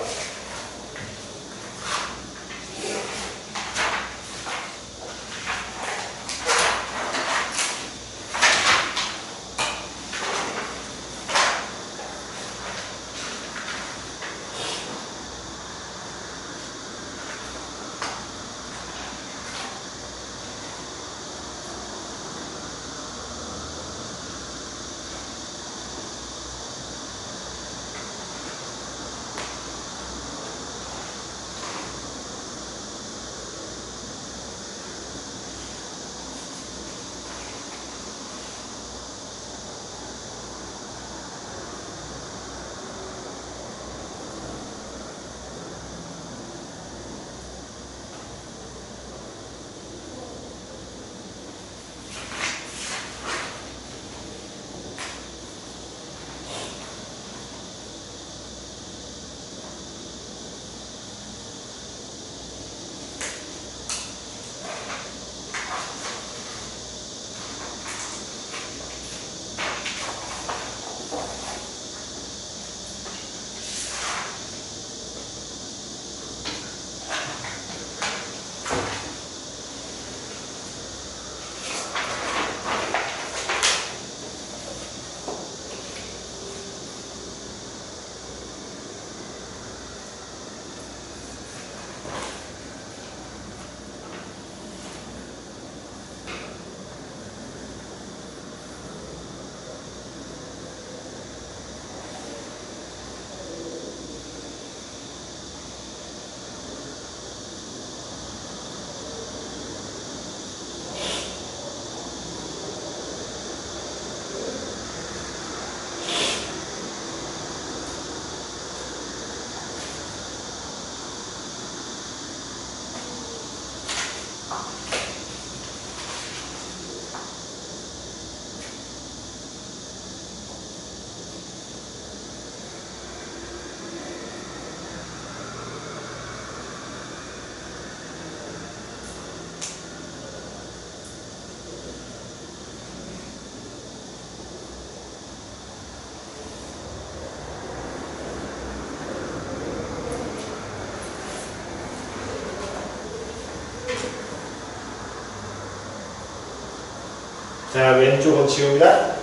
A: 자, 왼쪽은 지웁니다.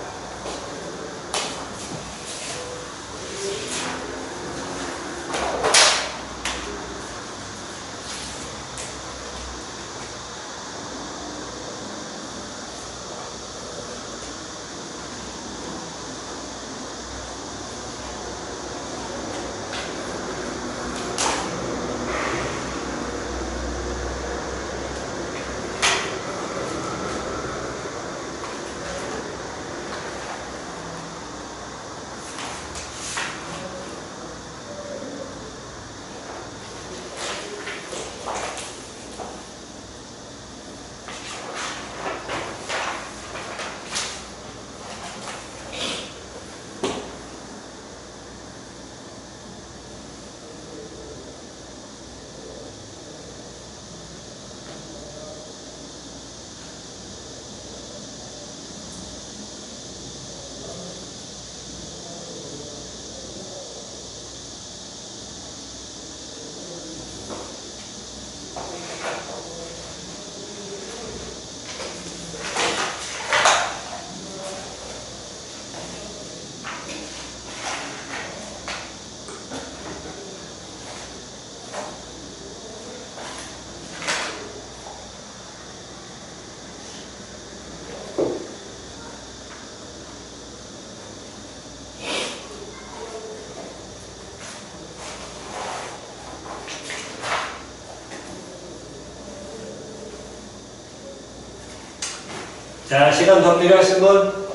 A: 자, 시간 더 필요하신 분?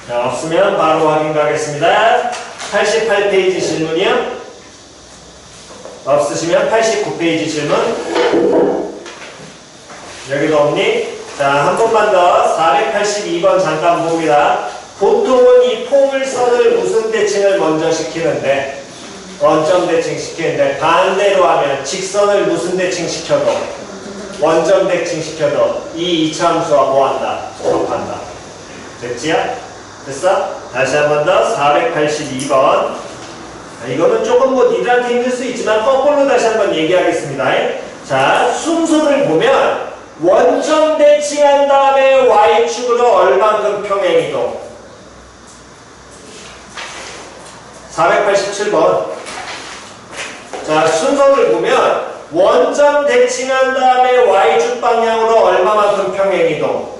A: 자, 없으면 바로 확인 가겠습니다. 88페이지 질문이요? 없으시면 89페이지 질문. 여기도 없니? 자, 한 번만 더. 482번 잠깐 봅니다. 보통은 이 포물선을 무슨 대칭을 먼저 시키는데, 원점 대칭 시키는데, 반대로 하면 직선을 무슨 대칭 시켜도, 원점 대칭 시켜도 이 이차함수와 뭐한다? 접한다. 됐지요? 됐어? 다시 한 번 더. 482번. 이거는 조금 뭐 니들한테 힘들 수 있지만 거꾸로 다시 한번 얘기하겠습니다. 자, 순서를 보면 원점 대칭한 다음에 y축으로 얼만큼 평행이동. 487번. 자, 순서를 보면 원점 대칭한 다음에 y축 방향으로 얼마만큼 평행이동.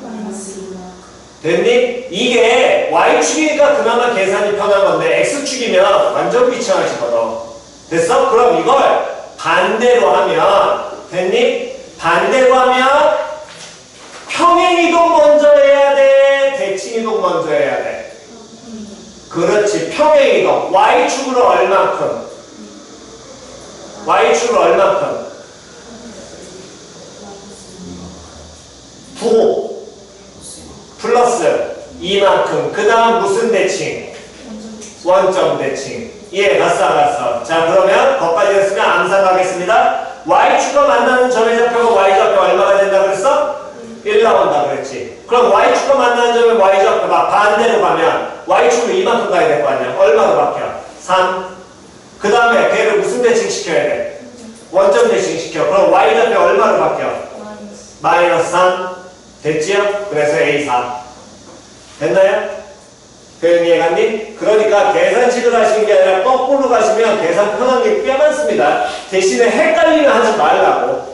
A: 됐니? 이게 y축이니까 그나마 계산이 편한 건데 x축이면 완전 비참하시거든. 됐어? 그럼 이걸 반대로 하면 됐니? 반대로 하면 평행이동 먼저 해야 돼? 대칭이동 먼저 해야 돼? 그렇지. 평행이동. y축으로 얼만큼? y축으로 얼만큼? 9 플러스 이만큼. 그 다음 무슨 대칭? 원점 대칭. 예, 갔어. 자, 그러면 거기까지 했으면 암산하겠습니다. y축과 만나는 점의 좌표가 y좌표 얼마가 된다 그랬어? 1 나온다 그랬지. 그럼 y축과 만나는 점의 y좌표가 반대로 가면 y축으로 이만큼 가야 될 거 아니야. 얼마로 바뀌어? 3. 그 다음에 걔를 무슨 대칭 시켜야 돼? 원점 대칭 시켜. 그럼 y좌표 얼마로 바뀌어? 마이너스 3. 됐지요? 그래서 A3. 됐나요? 표현 이해갔니? 그러니까 계산식을 하시는 게 아니라 거꾸로 가시면 계산 편한 게 꽤 많습니다. 대신에 헷갈리면 하지 말라고.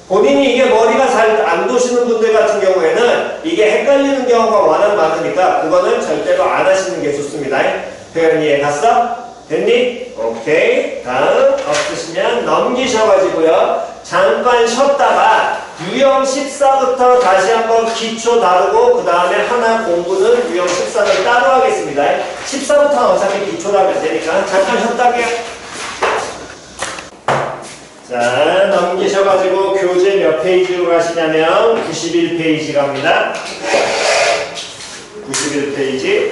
A: 본인이 이게 머리가 잘 안 도시는 분들 같은 경우에는 이게 헷갈리는 경우가 워낙 많으니까 그거는 절대로 안 하시는 게 좋습니다. 표현 이해 갔어? 됐니? 오케이. 다음 없으시면 넘기셔가지고요. 잠깐 쉬었다가 유형 14부터 다시 한번 기초 다루고 그 다음에 하나 공부는 유형 14는 따로 하겠습니다. 14부터는 어차피 기초라면 되니까 잠깐 쉬었다게요. 자, 넘기셔가지고 교재 몇 페이지로 가시냐면 91페이지 갑니다. 91페이지.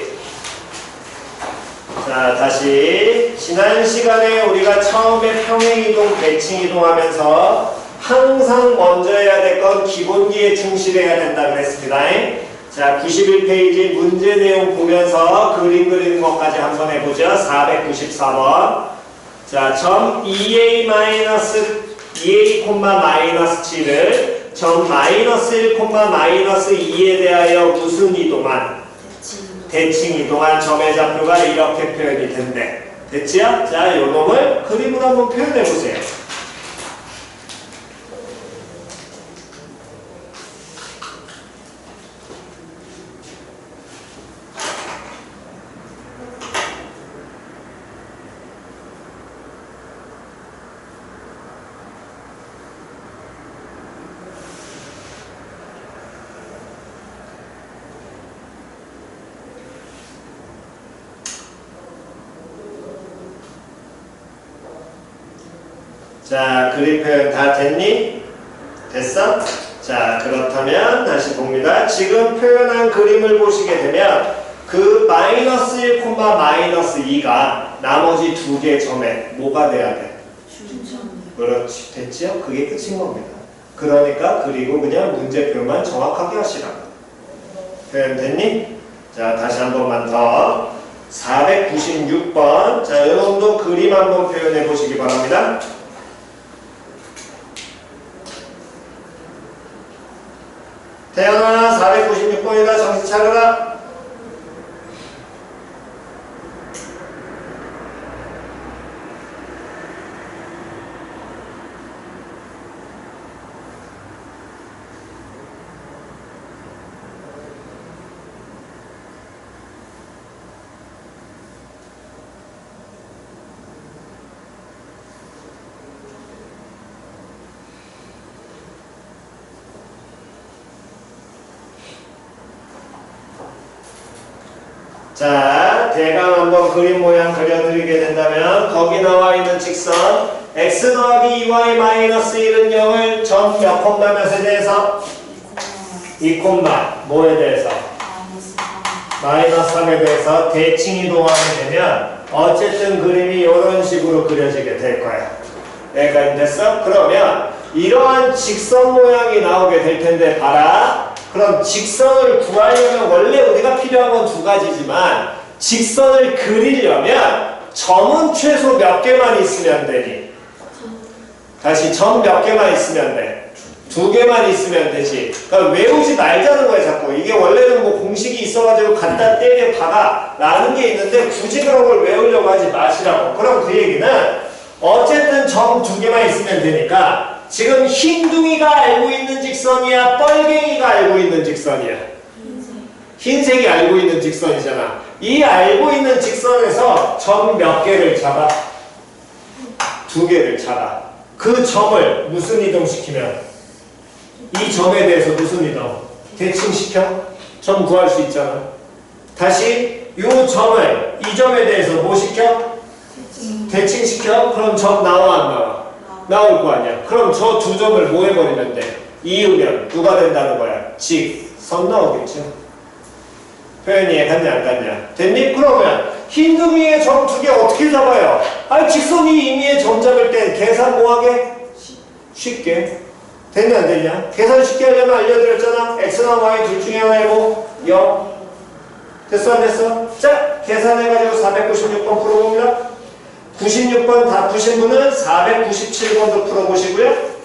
A: 자, 다시 지난 시간에 우리가 처음에 평행이동, 대칭이동 하면서 항상 먼저 해야 될 건 기본기에 충실해야 된다 그랬습니다. 자, 91페이지 문제 내용 보면서 그림 그리는 것까지 한번 해보죠. 494번. 자, 점 2a 마이너스 2a, 마이너스 7을 점 마이너스 1, 마이너스 2에 대하여 무슨 이동한? 대칭 이동한 점의 좌표가 이렇게 표현이 된대. 됐지요? 자, 요 놈을 그림으로 한번 표현해 보세요. 자, 그림 표현 다 됐니? 됐어? 자, 그렇다면 다시 봅니다. 지금 표현한 그림을 보시게 되면 그 마이너스 1, 마이너스 2가 나머지 두 개 점에 뭐가 돼야 돼? 그렇지. 됐지요? 그게 끝인 겁니다. 그러니까 그리고 그냥 문제표만 정확하게 하시라고. 표현 됐니? 자, 다시 한 번만 더. 496번. 자, 여러분도 그림 한번 표현해 보시기 바랍니다. 태연아, 496번이다. 정신 차려라. 자, 대강 한번 그림 모양 그려드리게 된다면 거기 나와 있는 직선 x 더하기 2y 마이너스 1은 0을 점 몇 콤마 몇에 대해서 2 콤마 뭐에 대해서 마이너스 3에 대해서 대칭 이동하게 되면 어쨌든 그림이 이런 식으로 그려지게 될 거야. 여기까지 됐어? 그러면 이러한 직선 모양이 나오게 될 텐데 봐라. 그럼 직선을 구하려면 원래 우리가 필요한 건 두 가지지만 직선을 그리려면 점은 최소 몇 개만 있으면 되니? 다시 점 몇 개만 있으면 돼? 2개만 있으면 되지. 그러니까 외우지 말자는 거야 자꾸. 이게 원래는 뭐 공식이 있어가지고 갖다 때려 박아 라는 게 있는데 굳이 그런 걸 외우려고 하지 마시라고. 그럼 그 얘기는 어쨌든 점 2개만 있으면 되니까 지금 흰둥이가 알고 있는 직선이야? 뻘갱이가 알고 있는 직선이야? 흰색이 알고 있는 직선이잖아. 이 알고 있는 직선에서 점 몇 개를 잡아? 2개를 잡아. 그 점을 무슨 이동시키면? 이 점에 대해서 무슨 이동? 대칭시켜? 점 구할 수 있잖아. 다시 이 점을 이 점에 대해서 뭐 시켜? 대칭시켜? 그럼 점 나와 안 나와? 나올 거 아니야. 그럼 저 두 점을 뭐 해버리면 돼? 이으면 누가 된다는 거야? 직선 나오겠죠. 표현이 갔냐 안 갔냐? 됐니? 그러면 흰둥이의 점 2개 어떻게 잡아요? 아 직선이 임의의 점 잡을 땐 계산 뭐하게? 쉽게. 됐냐 안 됐냐? 계산 쉽게 하려면 알려드렸잖아. x나 y 둘 중에 하나 해보 0. 됐어 안 됐어? 자 계산해가지고 496번 풀어봅니다. 96번 다 푸신 분은 497번도 풀어보시고요.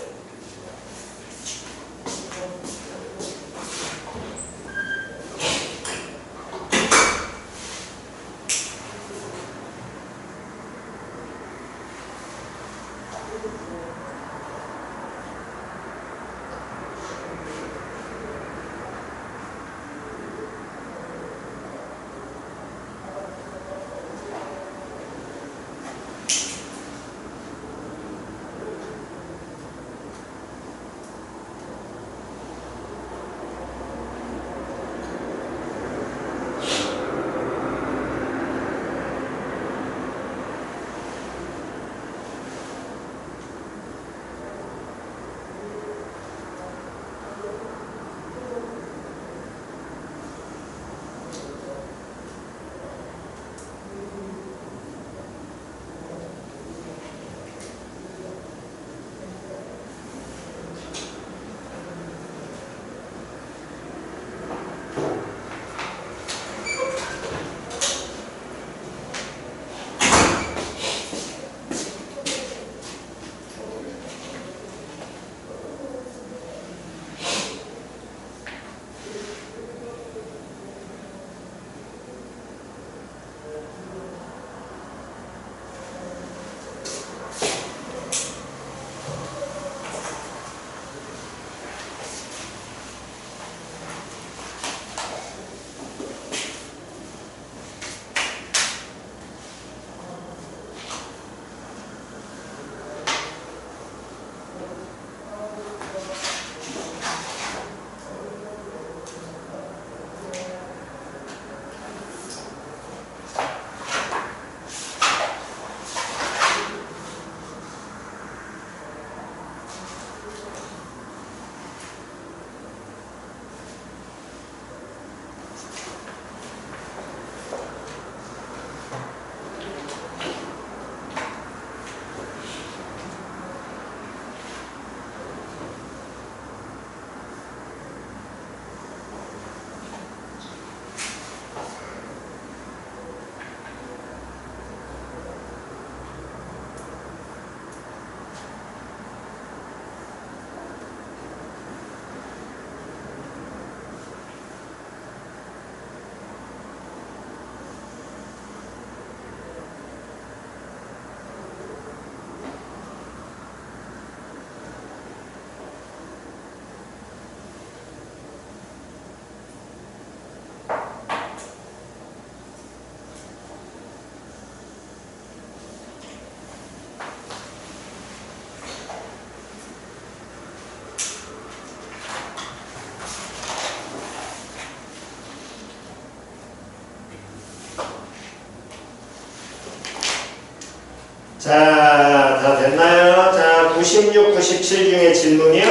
A: 자, 다 됐나요? 자, 96, 97 중에 질문이요?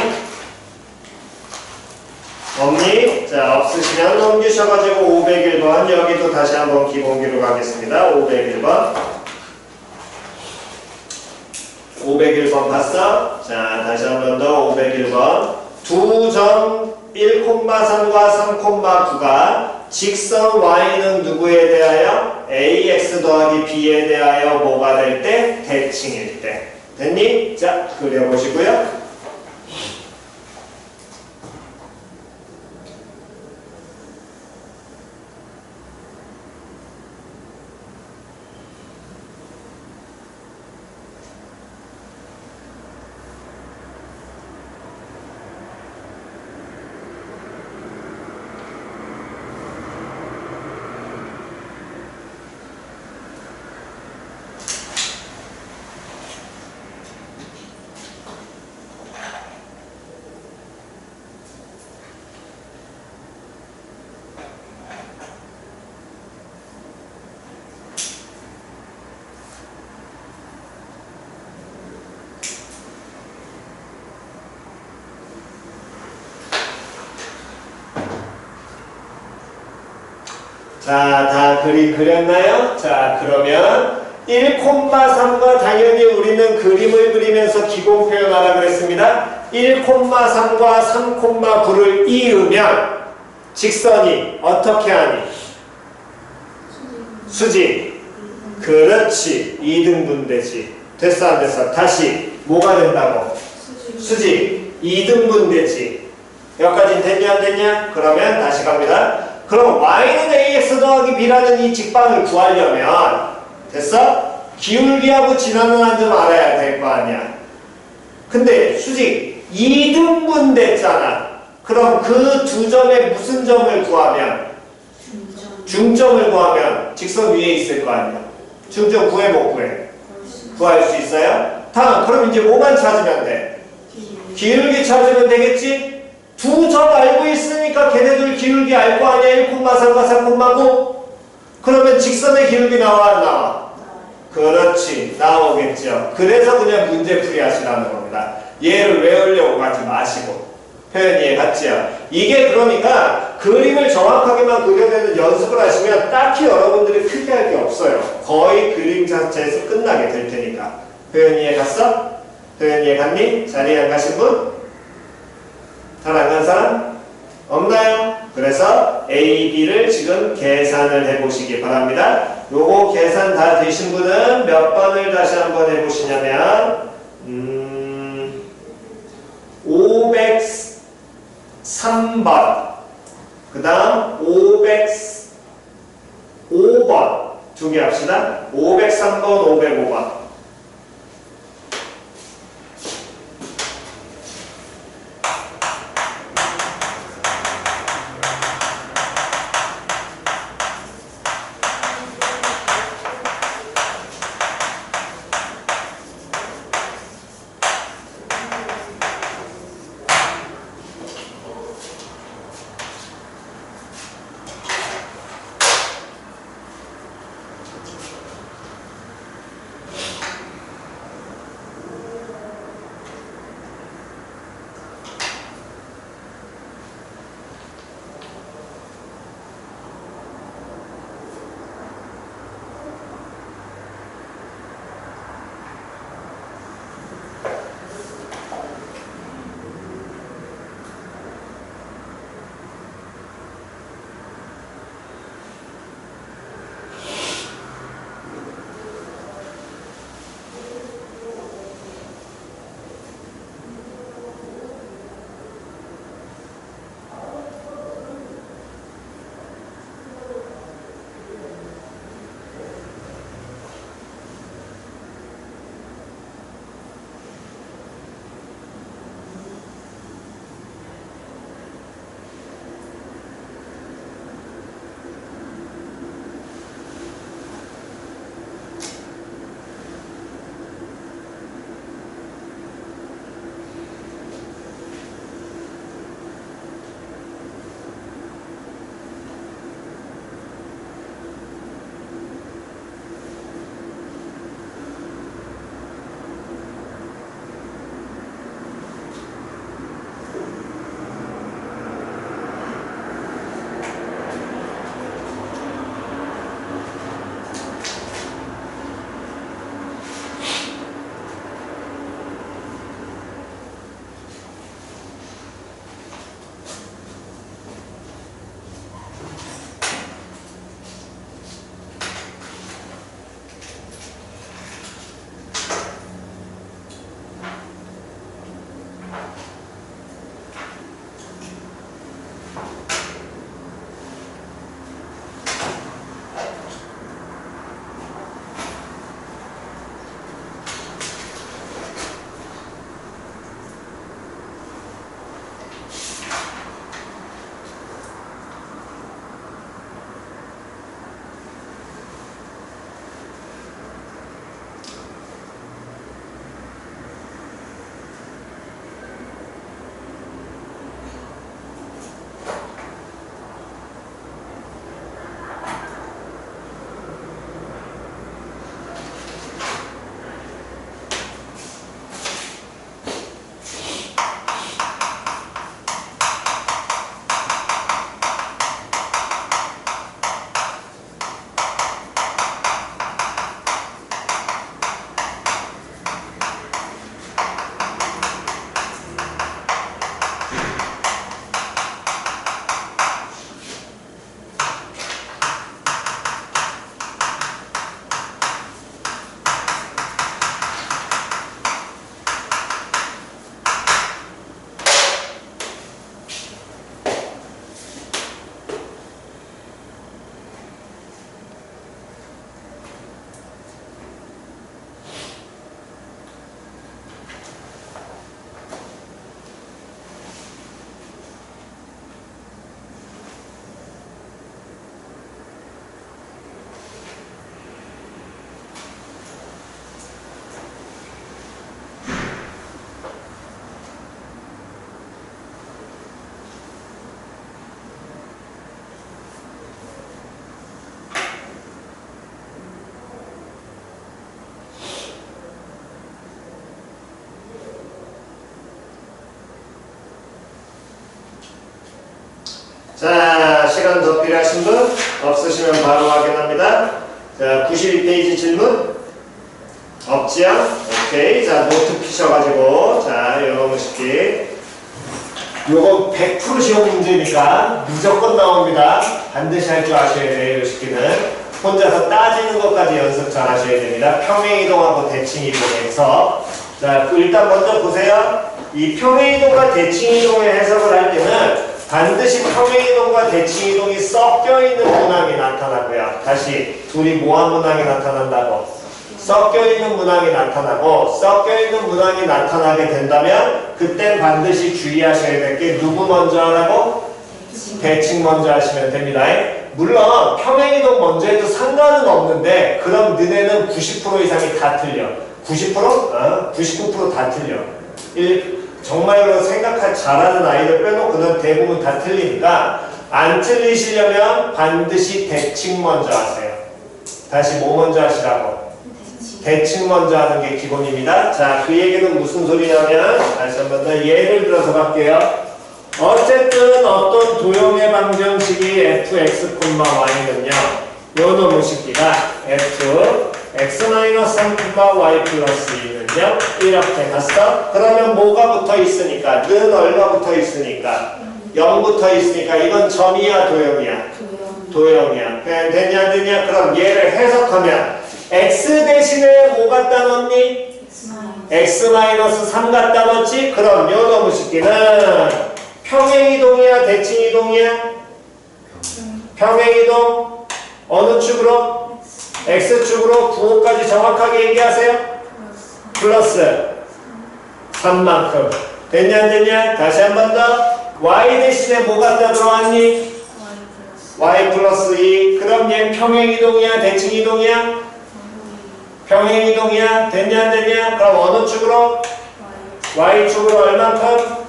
A: 없니? 자, 없으시면 넘기셔가지고 501번 여기도 다시 한번 기본기로 가겠습니다. 501번 501번 봤어? 자, 다시 한번 더 501번 두 점 1,3과 3,9가 직선 y는 누구에 대하여? ax 더하기 b에 대하여 뭐가 될 때? 대칭일 때. 됐니? 자, 그려보시고요. 자, 다 그림 그렸나요? 자, 그러면 1,3과 당연히 우리는 그림을 그리면서 기본 표현하라 그랬습니다. 1,3과 3,9를 이으면 직선이 어떻게 하니? 수직. 그렇지. 2등분되지. 됐어 안 됐어? 다시 뭐가 된다고? 수직. 2등분되지. 여기까지는 됐냐 안 됐냐? 그러면 다시 갑니다. 그럼 y는 ax 더하기 b라는 이 직방을 구하려면 됐어? 기울기하고 진하는 한 점 알아야 될 거 아니야. 근데 수직 2등분 됐잖아. 그럼 그 두 점에 무슨 점을 구하면? 중점을 구하면 직선 위에 있을 거 아니야. 중점 구해 못 구해? 구할 수 있어요? 다음 그럼 이제 뭐만 찾으면 돼? 기울기 찾으면 되겠지? 두 점 알고 있으니까 걔네들 기울기 알 거 아니야? 1,3과 3,9 그러면 직선의 기울기 나와 안 나와? 그렇지 나오겠죠. 그래서 그냥 문제풀이 하시라는 겁니다. 얘를 외우려고 하지 마시고 표현 이해 갔죠? 이게 그러니까 그림을 정확하게만 그려내는 연습을 하시면 딱히 여러분들이 크게 할 게 없어요. 거의 그림 자체에서 끝나게 될 테니까. 표현 이해 갔어? 표현 이해 갔니? 자리에 안 가신 분? 잘 안 간 사람? 없나요? 그래서 A, B를 지금 계산을 해보시기 바랍니다. 요거 계산 다 되신 분은 몇 번을 다시 한번 해보시냐면 503번 그 다음 505번 두 개 합시다. 503번, 505번 시간 더 필요하신 분 없으시면 바로 확인합니다. 자, 92페이지 질문 없지요? 오케이. 자, 노트 피셔가지고 자, 요거 보실게. 요거 100% 시험 문제니까 무조건 나옵니다. 반드시 할 줄 아셔야 돼요. 요 식기는 혼자서 따지는 것까지 연습 잘 하셔야 됩니다. 평행이동하고 대칭이동에서 자, 일단 먼저 보세요. 이 평행이동과 대칭이동의 해석을 할 때는 반드시 평행이동과 대칭이동이 섞여있는 문항이 나타나고요. 다시 둘이 뭐한 문항이 나타난다고? 섞여있는 문항이 나타나고 섞여있는 문항이 나타나게 된다면 그때 반드시 주의하셔야 될 게 누구 먼저 하라고? 대칭 먼저 하시면 됩니다. 물론 평행이동 먼저 해도 상관은 없는데 그럼 너네는 90% 이상이 다 틀려. 90%? 99% 다 틀려. 정말로 생각 잘하는 아이들 빼놓고는 대부분 다 틀리니까 안 틀리시려면 반드시 대칭 먼저 하세요. 다시 뭐 먼저 하시라고? 대칭 먼저 하는 게 기본입니다. 자, 그 얘기는 무슨 소리냐면 다시 한 번 더 예를 들어서 갈게요. 어쨌든 어떤 도형의 방정식이 fx,y는요. 요 놈의 식기가 fx-3y 플러스 2는요. 이렇게 갔어? 그러면 뭐가 붙어 있으니까? 는 얼마 붙어 있으니까? 0 붙어 있으니까 이건 점이야 도형이야? 도형이야. 그냥 되냐 안 되냐? 그럼 얘를 해석하면 x 대신에 뭐 갖다 넣니? x-3 갖다 넣지? 그럼 요 놈의 식기는 평행이동이야 대칭이동이야? 평행이동 어느 축으로? X축으로 9호까지 정확하게 얘기하세요. 플러스 3만큼 됐냐 안 됐냐? 다시 한 번 더 Y 대신에 뭐 갖다 들어왔니? Y 플러스 2 그럼 얘 평행이동이야 대칭이동이야? 평행이동이야? 됐냐 안 됐냐? 그럼 어느 축으로? Y축으로 얼만큼?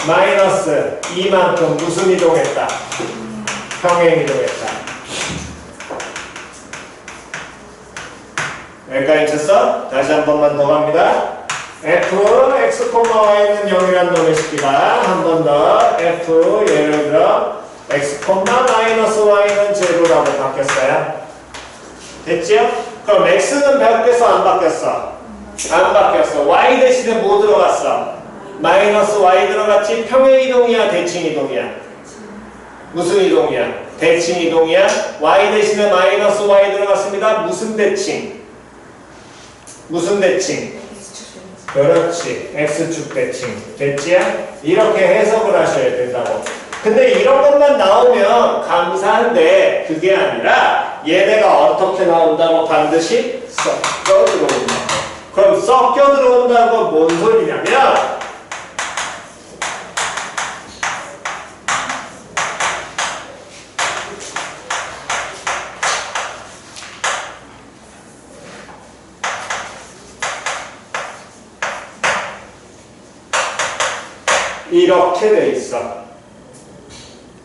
A: 마이너스 2만큼 무슨 이동했다? 평행이동했다. 여기까지 쳤어? 다시 한 번만 더 갑니다. f, x, y는 0이란 놈의 식기가 한 번 더 f 예를 들어 x, 마이너스 y는 제로라고 바뀌었어요. 됐지요? 그럼 x는 바뀌었어 안 바뀌었어? 안 바뀌었어. y 대신에 뭐 들어갔어? 마이너스 y 들어갔지? 평행이동이야 대칭이동이야? 무슨 이동이야? 대칭이동이야? y 대신에 마이너스 y 들어갔습니다. 무슨 대칭? 무슨 대칭? 그렇지. x축 대칭. 됐지야? 이렇게 해석을 하셔야 된다고. 근데 이런 것만 나오면 감사한데 그게 아니라 얘네가 어떻게 나온다고 반드시 섞여 들어온다. 그럼 섞여 들어온다고 뭔 소리냐면 이렇게 돼 있어.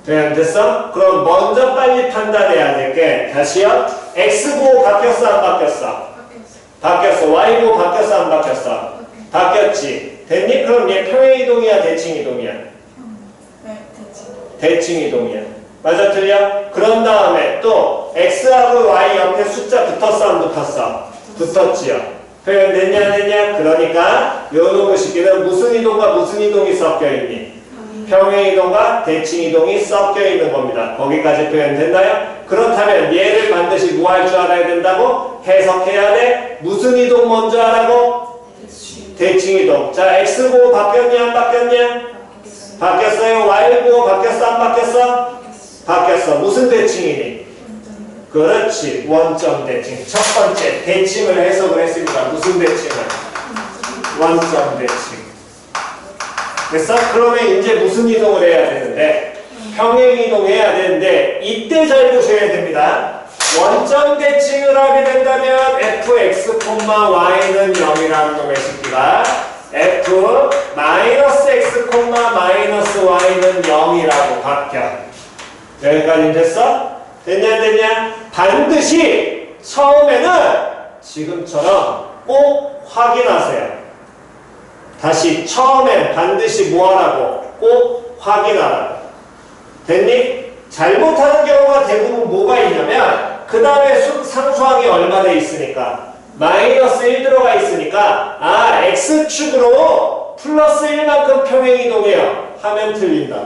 A: 돼 안 됐어? 그럼 먼저 빨리 판단해야 될 게 다시요. x고 바뀌었어 안 바뀌었어? 바뀌었어. y고 바뀌었어 안 바뀌었어? 바뀌었지. 됐니? 그럼 얘 평행이동이야 대칭이동이야? 대칭이동이야. 맞아 틀려? 그런 다음에 또 x하고 y 옆에 숫자 붙었어 안 붙었어? 붙었지요. 표현됐냐 안 됐냐? 그러니까 요 놈의 식기는 무슨 이동과 무슨 이동이 섞여있니? 평행이동과 대칭이동이 섞여있는 겁니다. 거기까지 표현됐나요? 그렇다면 얘를 반드시 뭐 할 줄 알아야 된다고? 해석해야 돼? 무슨 이동 먼저 하라고? 대칭이동. 자, x고 바뀌었냐 안 바뀌었냐? 바뀌었어요. y고 바뀌었어 안 바뀌었어? 바뀌었어. 무슨 대칭이니? 그렇지. 원점 대칭. 첫 번째 대칭을 해석을 했습니다. 무슨 대칭을? 원점 대칭. 됐어? 그러면 이제 무슨 이동을 해야 되는데? 평행이동 해야 되는데 이때 잘 보셔야 됩니다. 원점 대칭을 하게 된다면 fx, y는 0이라는 놈의 식기가 f 마이너스 x, 마이너스 y는 0이라고 바뀌어. 여기까지 됐어? 됐냐 안 됐냐? 반드시 처음에는 지금처럼 꼭 확인하세요. 다시 처음엔 반드시 뭐 하라고? 꼭 확인하라고. 됐니? 잘못하는 경우가 대부분 뭐가 있냐면 그 다음에 상수항이 얼마 돼 있으니까 마이너스 1 들어가 있으니까 아 x축으로 플러스 1만큼 평행이동해요 하면 틀린다.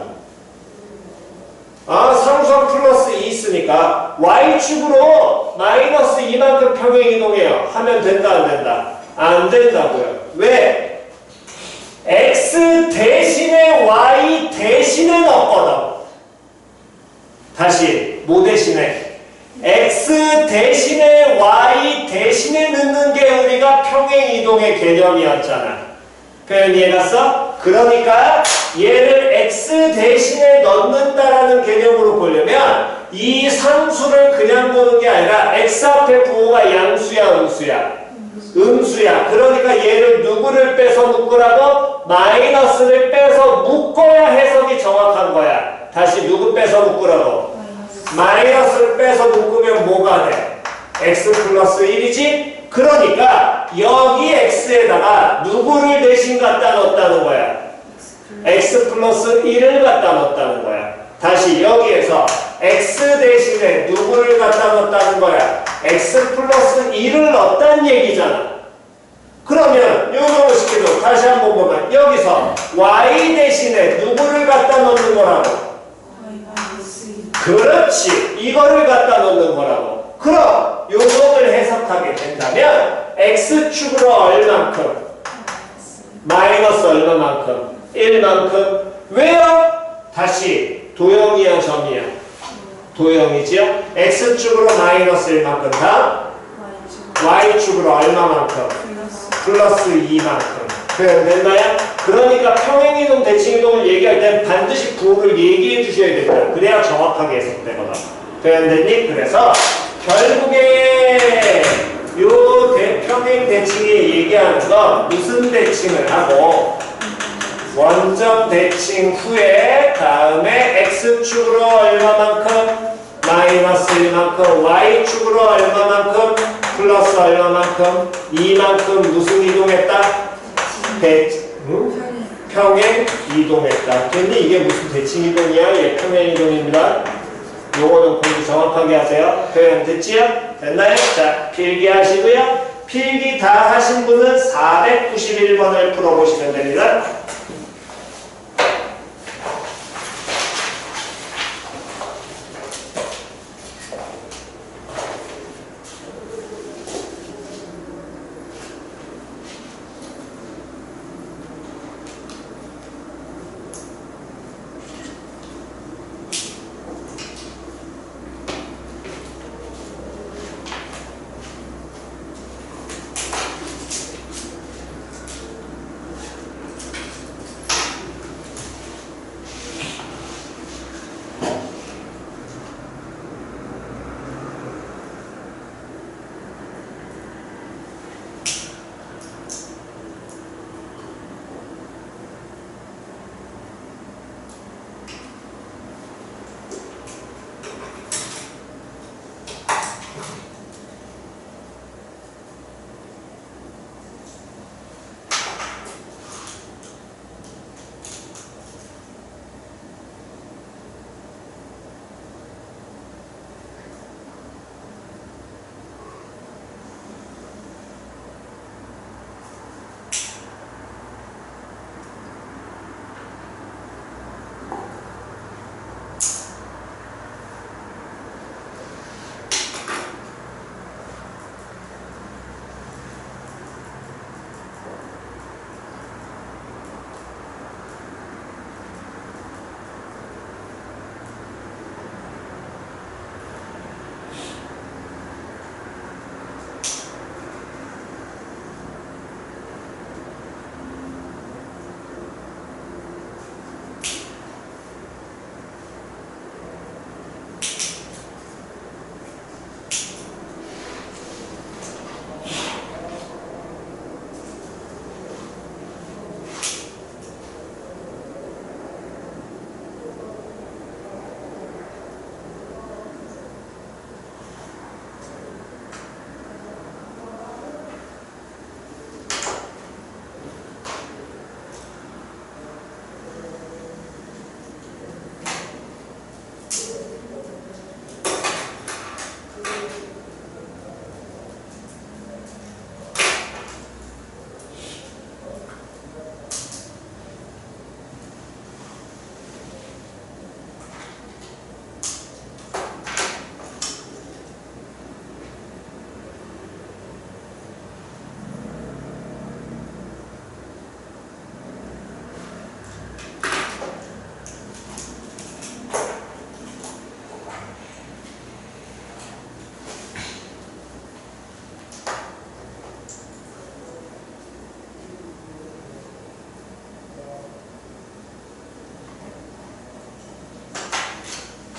A: 아 상수항 플러스 2 있으니까 y축으로 마이너스 2만큼 평행이동해요 하면 된다 안 된다? 안 된다고요. 왜? x 대신에 y 대신에 넣었거든. 다시 뭐 대신에? x 대신에 y 대신에 넣는 게 우리가 평행이동의 개념이었잖아. 표현 이해갔어? 그러니까 얘를 x 대신에 넣는다라는 개념으로 보려면 이 상수를 그냥 보는 게 아니라 x 앞에 부호가 양수야 음수야? 음수야. 그러니까 얘를 누구를 빼서 묶으라고? 마이너스를 빼서 묶어야 해석이 정확한 거야. 다시 누구 빼서 묶으라고? 마이너스를 빼서 묶으면 뭐가 돼? x 플러스 1이지? 그러니까 여기 x에다가 누구를 대신 갖다 넣었다는 거야? x 플러스 1을 갖다 넣었다는 거야. 다시 여기에서 x 대신에 누구를 갖다 넣었다는 거야? x 플러스 1을 넣었다는 얘기잖아. 그러면 요놈을 시켜도 다시 한번 보면 여기서 y 대신에 누구를 갖다 넣는 거라고? 그렇지. 이거를 갖다 넣는 거라고. 그럼 요놈을 해석하게 된다면 x축으로 얼만큼? 마이너스 얼마만큼? 1만큼. 왜요? 다시 도형이야 점이야? 도형이지요? x축으로 마이너스 1만큼 다 y축으로 얼마만큼? 플러스 2만큼. 표현됐나요? 그러니까 평행이동, 대칭이동을 얘기할 땐 반드시 부호를 얘기해 주셔야 된다. 그래야 정확하게 해석되거든. 표현됐니? 그래서 결국에 요 평행 대칭이 얘기하는 건 무슨 대칭을 하고 원점 대칭 후에 다음에 x축으로 얼마만큼 마이너스 1만큼 y축으로 얼마만큼 플러스 얼마만큼 2만큼 무슨 이동했다? 평행 이동했다. 근데 이게 무슨 대칭 이동이야? 예, 평행 이동입니다. 요거는 공부 정확하게 하세요. 표현 됐지요? 됐나요? 자, 필기 하시고요. 필기 다 하신 분은 491번을 풀어보시면 됩니다.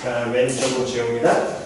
A: 자, 왼쪽으로 지웁니다.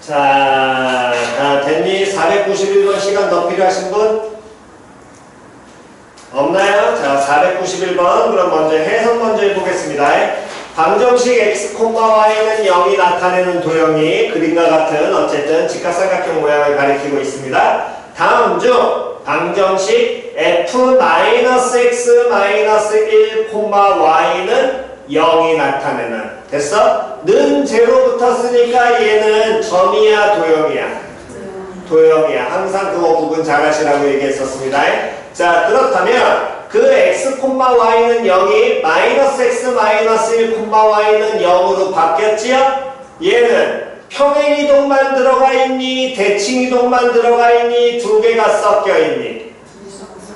A: 자, 됐니? 491번 시간 더 필요하신 분? 없나요? 자, 491번. 그럼 먼저 해석 먼저 해보겠습니다. 방정식 x, y는 0이 나타내는 도형이 그림과 같은 어쨌든 직각삼각형 모양을 가리키고 있습니다. 다음 중 방정식 f-x, 1, y는 0이 나타내는 됐어? 는 제로부터 쓰니까 얘는 점이야 도형이야? 도형이야. 항상 그거 구분 잘 하시라고 얘기했었습니다. 자, 그렇다면 그 x, y는 0이 x, 1, y는 0으로 바뀌었지요? 얘는 평행이동만 들어가 있니? 대칭이동만 들어가 있니? 두 개가 섞여 있니?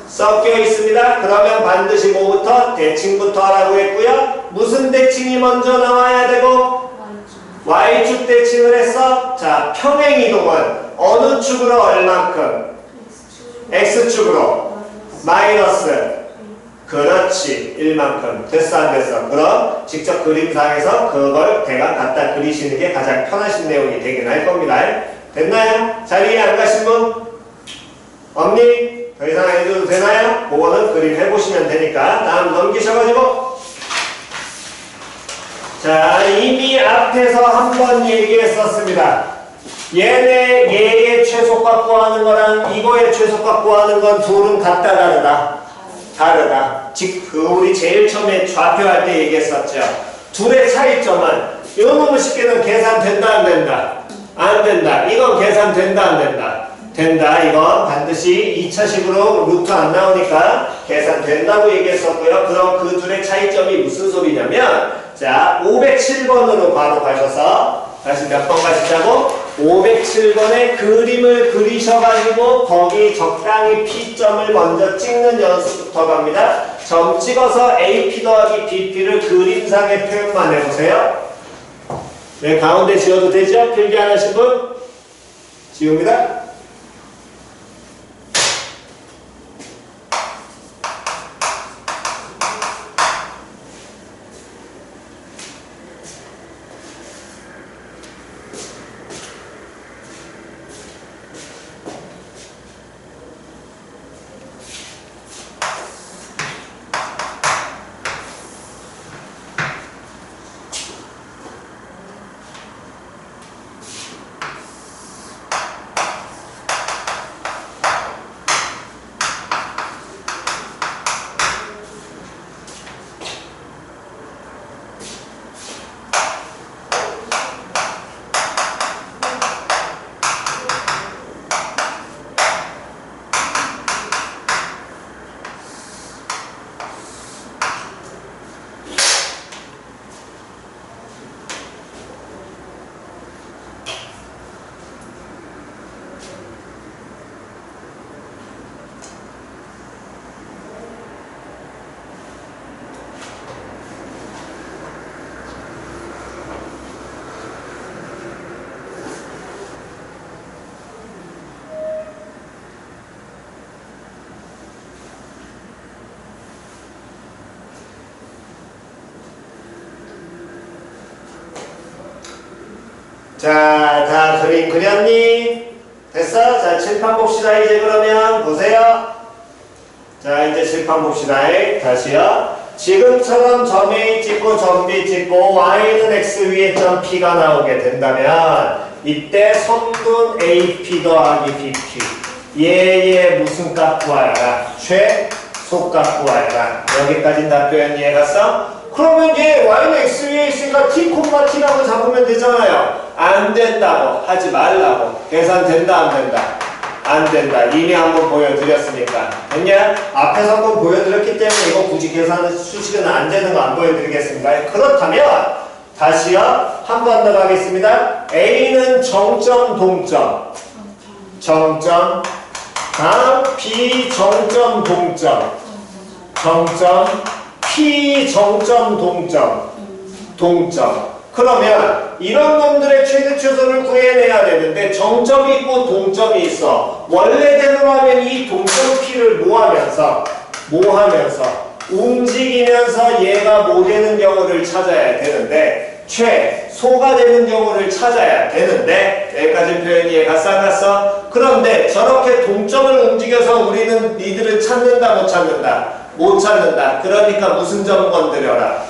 A: 섞여 있습니다. 그러면 반드시 뭐부터? 대칭부터 하라고 했고요. 무슨 대칭이 먼저 나와야 되고? Y축 대칭을 했어. 자, 평행이동은 어느 축으로 얼만큼? X축으로 마이너스. 그렇지. 1만큼. 됐어 안 됐어? 그럼 직접 그림상에서 그걸 대강 갖다 그리시는 게 가장 편하신 내용이 되긴 할 겁니다. 됐나요? 잘 이해 안 가신 분? 없니? 더 이상 안 해줘도 되나요? 그거는 그림 해보시면 되니까. 다음 넘기셔가지고. 자, 이미 앞에서 한번 얘기했었습니다. 얘의 최소값 구하는 거랑 이거의 최소값 구하는 건 둘은 같다 다르다? 다르다. 우리 제일 처음에 좌표할 때 얘기했었죠. 둘의 차이점은 요놈은 쉽게는 계산된다 안 된다? 안 된다. 이건 계산된다 안 된다? 된다. 이건 반드시 2차식으로 루트 안 나오니까 계산된다고 얘기했었고요. 그럼 그 둘의 차이점이 무슨 소리냐면 자, 507번으로 바로 가셔서 다시 몇 번 가시자고? 507번에 그림을 그리셔가지고 거기 적당히 P점을 먼저 찍는 연습부터 갑니다. 점 찍어서 AP 더하기 BP를 그림상의 표현만 해보세요. 네, 가운데 지워도 되죠? 필기 안 하신 분? 지웁니다. 자, 다 그림 그렸니? 됐어? 자, 칠판 봅시다. 이제 그러면 보세요. 자, 이제 칠판 봅시다. 다시요. 지금처럼 점 A 찍고 점 B 찍고 Y는 X 위에 점 P가 나오게 된다면 이때 선분 AP 더하기 BP 얘의 무슨 값 구하여라? 최소값 구하여라. 여기까지 다 표현 이해갔어? 그러면 얘 Y는 X 위에 있으니까 T, T라고 잡으면 되잖아요. 안 된다고 하지 말라고. 계산 된다 안 된다? 안 된다. 이미 한번 보여드렸으니까. 됐냐? 앞에서 한번 보여드렸기 때문에 이거 굳이 계산은 수식은 안 되는 거 안 보여드리겠습니다. 그렇다면 다시요. 한 번 더 가겠습니다. A는 정점 동점. 정점. 다음 B 정점 동점. 정점. P 정점 동점. 동점. 그러면 이런 놈들의 최대 최소를 구해내야 되는데 정점이 있고 동점이 있어. 원래대로 하면 이 동점 P를 모하면서 움직이면서 얘가 뭐 되는 경우를 찾아야 되는데 최소가 되는 경우를 찾아야 되는데 여기까지 표현이 이해갔어 안 갔어? 그런데 저렇게 동점을 움직여서 우리는 니들을 찾는다 못 찾는다? 못 찾는다. 그러니까 무슨 점 건드려라?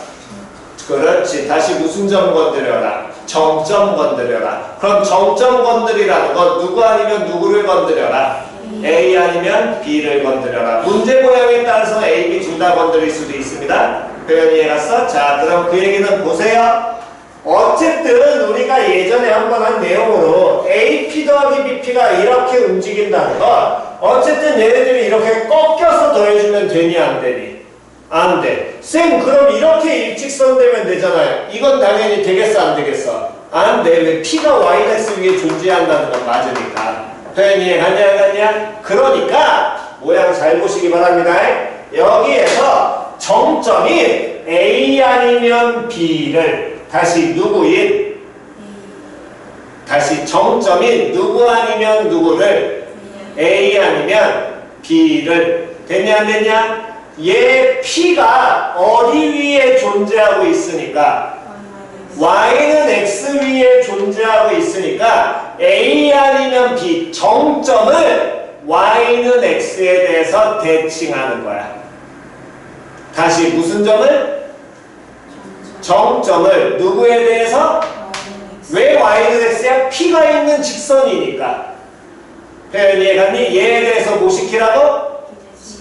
A: 그렇지. 다시 무슨 점 건드려라? 정점 건드려라. 그럼 정점 건드리라는 건 누구 아니면 누구를 건드려라? A 아니면 B를 건드려라. 문제 모양에 따라서 A, B 둘 다 건드릴 수도 있습니다. 표현이 이해갔어? 자, 그럼 그 얘기는 보세요. 어쨌든 우리가 예전에 한번 한 내용으로 AP 더하기 BP가 이렇게 움직인다는 건 어쨌든 얘네들이 이렇게 꺾여서 더해주면 되니 안 되니? 안 돼. 쌤 그럼 이렇게 일직선 되면 되잖아요. 이건 당연히 되겠어 안 되겠어? 안 돼. 왜 P가 Yx 위에 존재한다는 건 맞으니까. 표현 이해가냐 안 가냐? 그러니까 모양 잘 보시기 바랍니다. 여기에서 정점인 A 아니면 B를 다시 누구인? 다시 정점인 누구 아니면 누구를? A 아니면 B를 됐냐 안 됐냐? 얘 P가 어디 위에 존재하고 있으니까 Y는 X 위에 존재하고 있으니까 A 아니면 B 정점을 Y는 X에 대해서 대칭하는 거야. 다시 무슨 점을? 정점을 누구에 대해서? 왜 Y는 X야? P가 있는 직선이니까. 표현 이해갔니? 얘에 대해서 뭐 시키라고?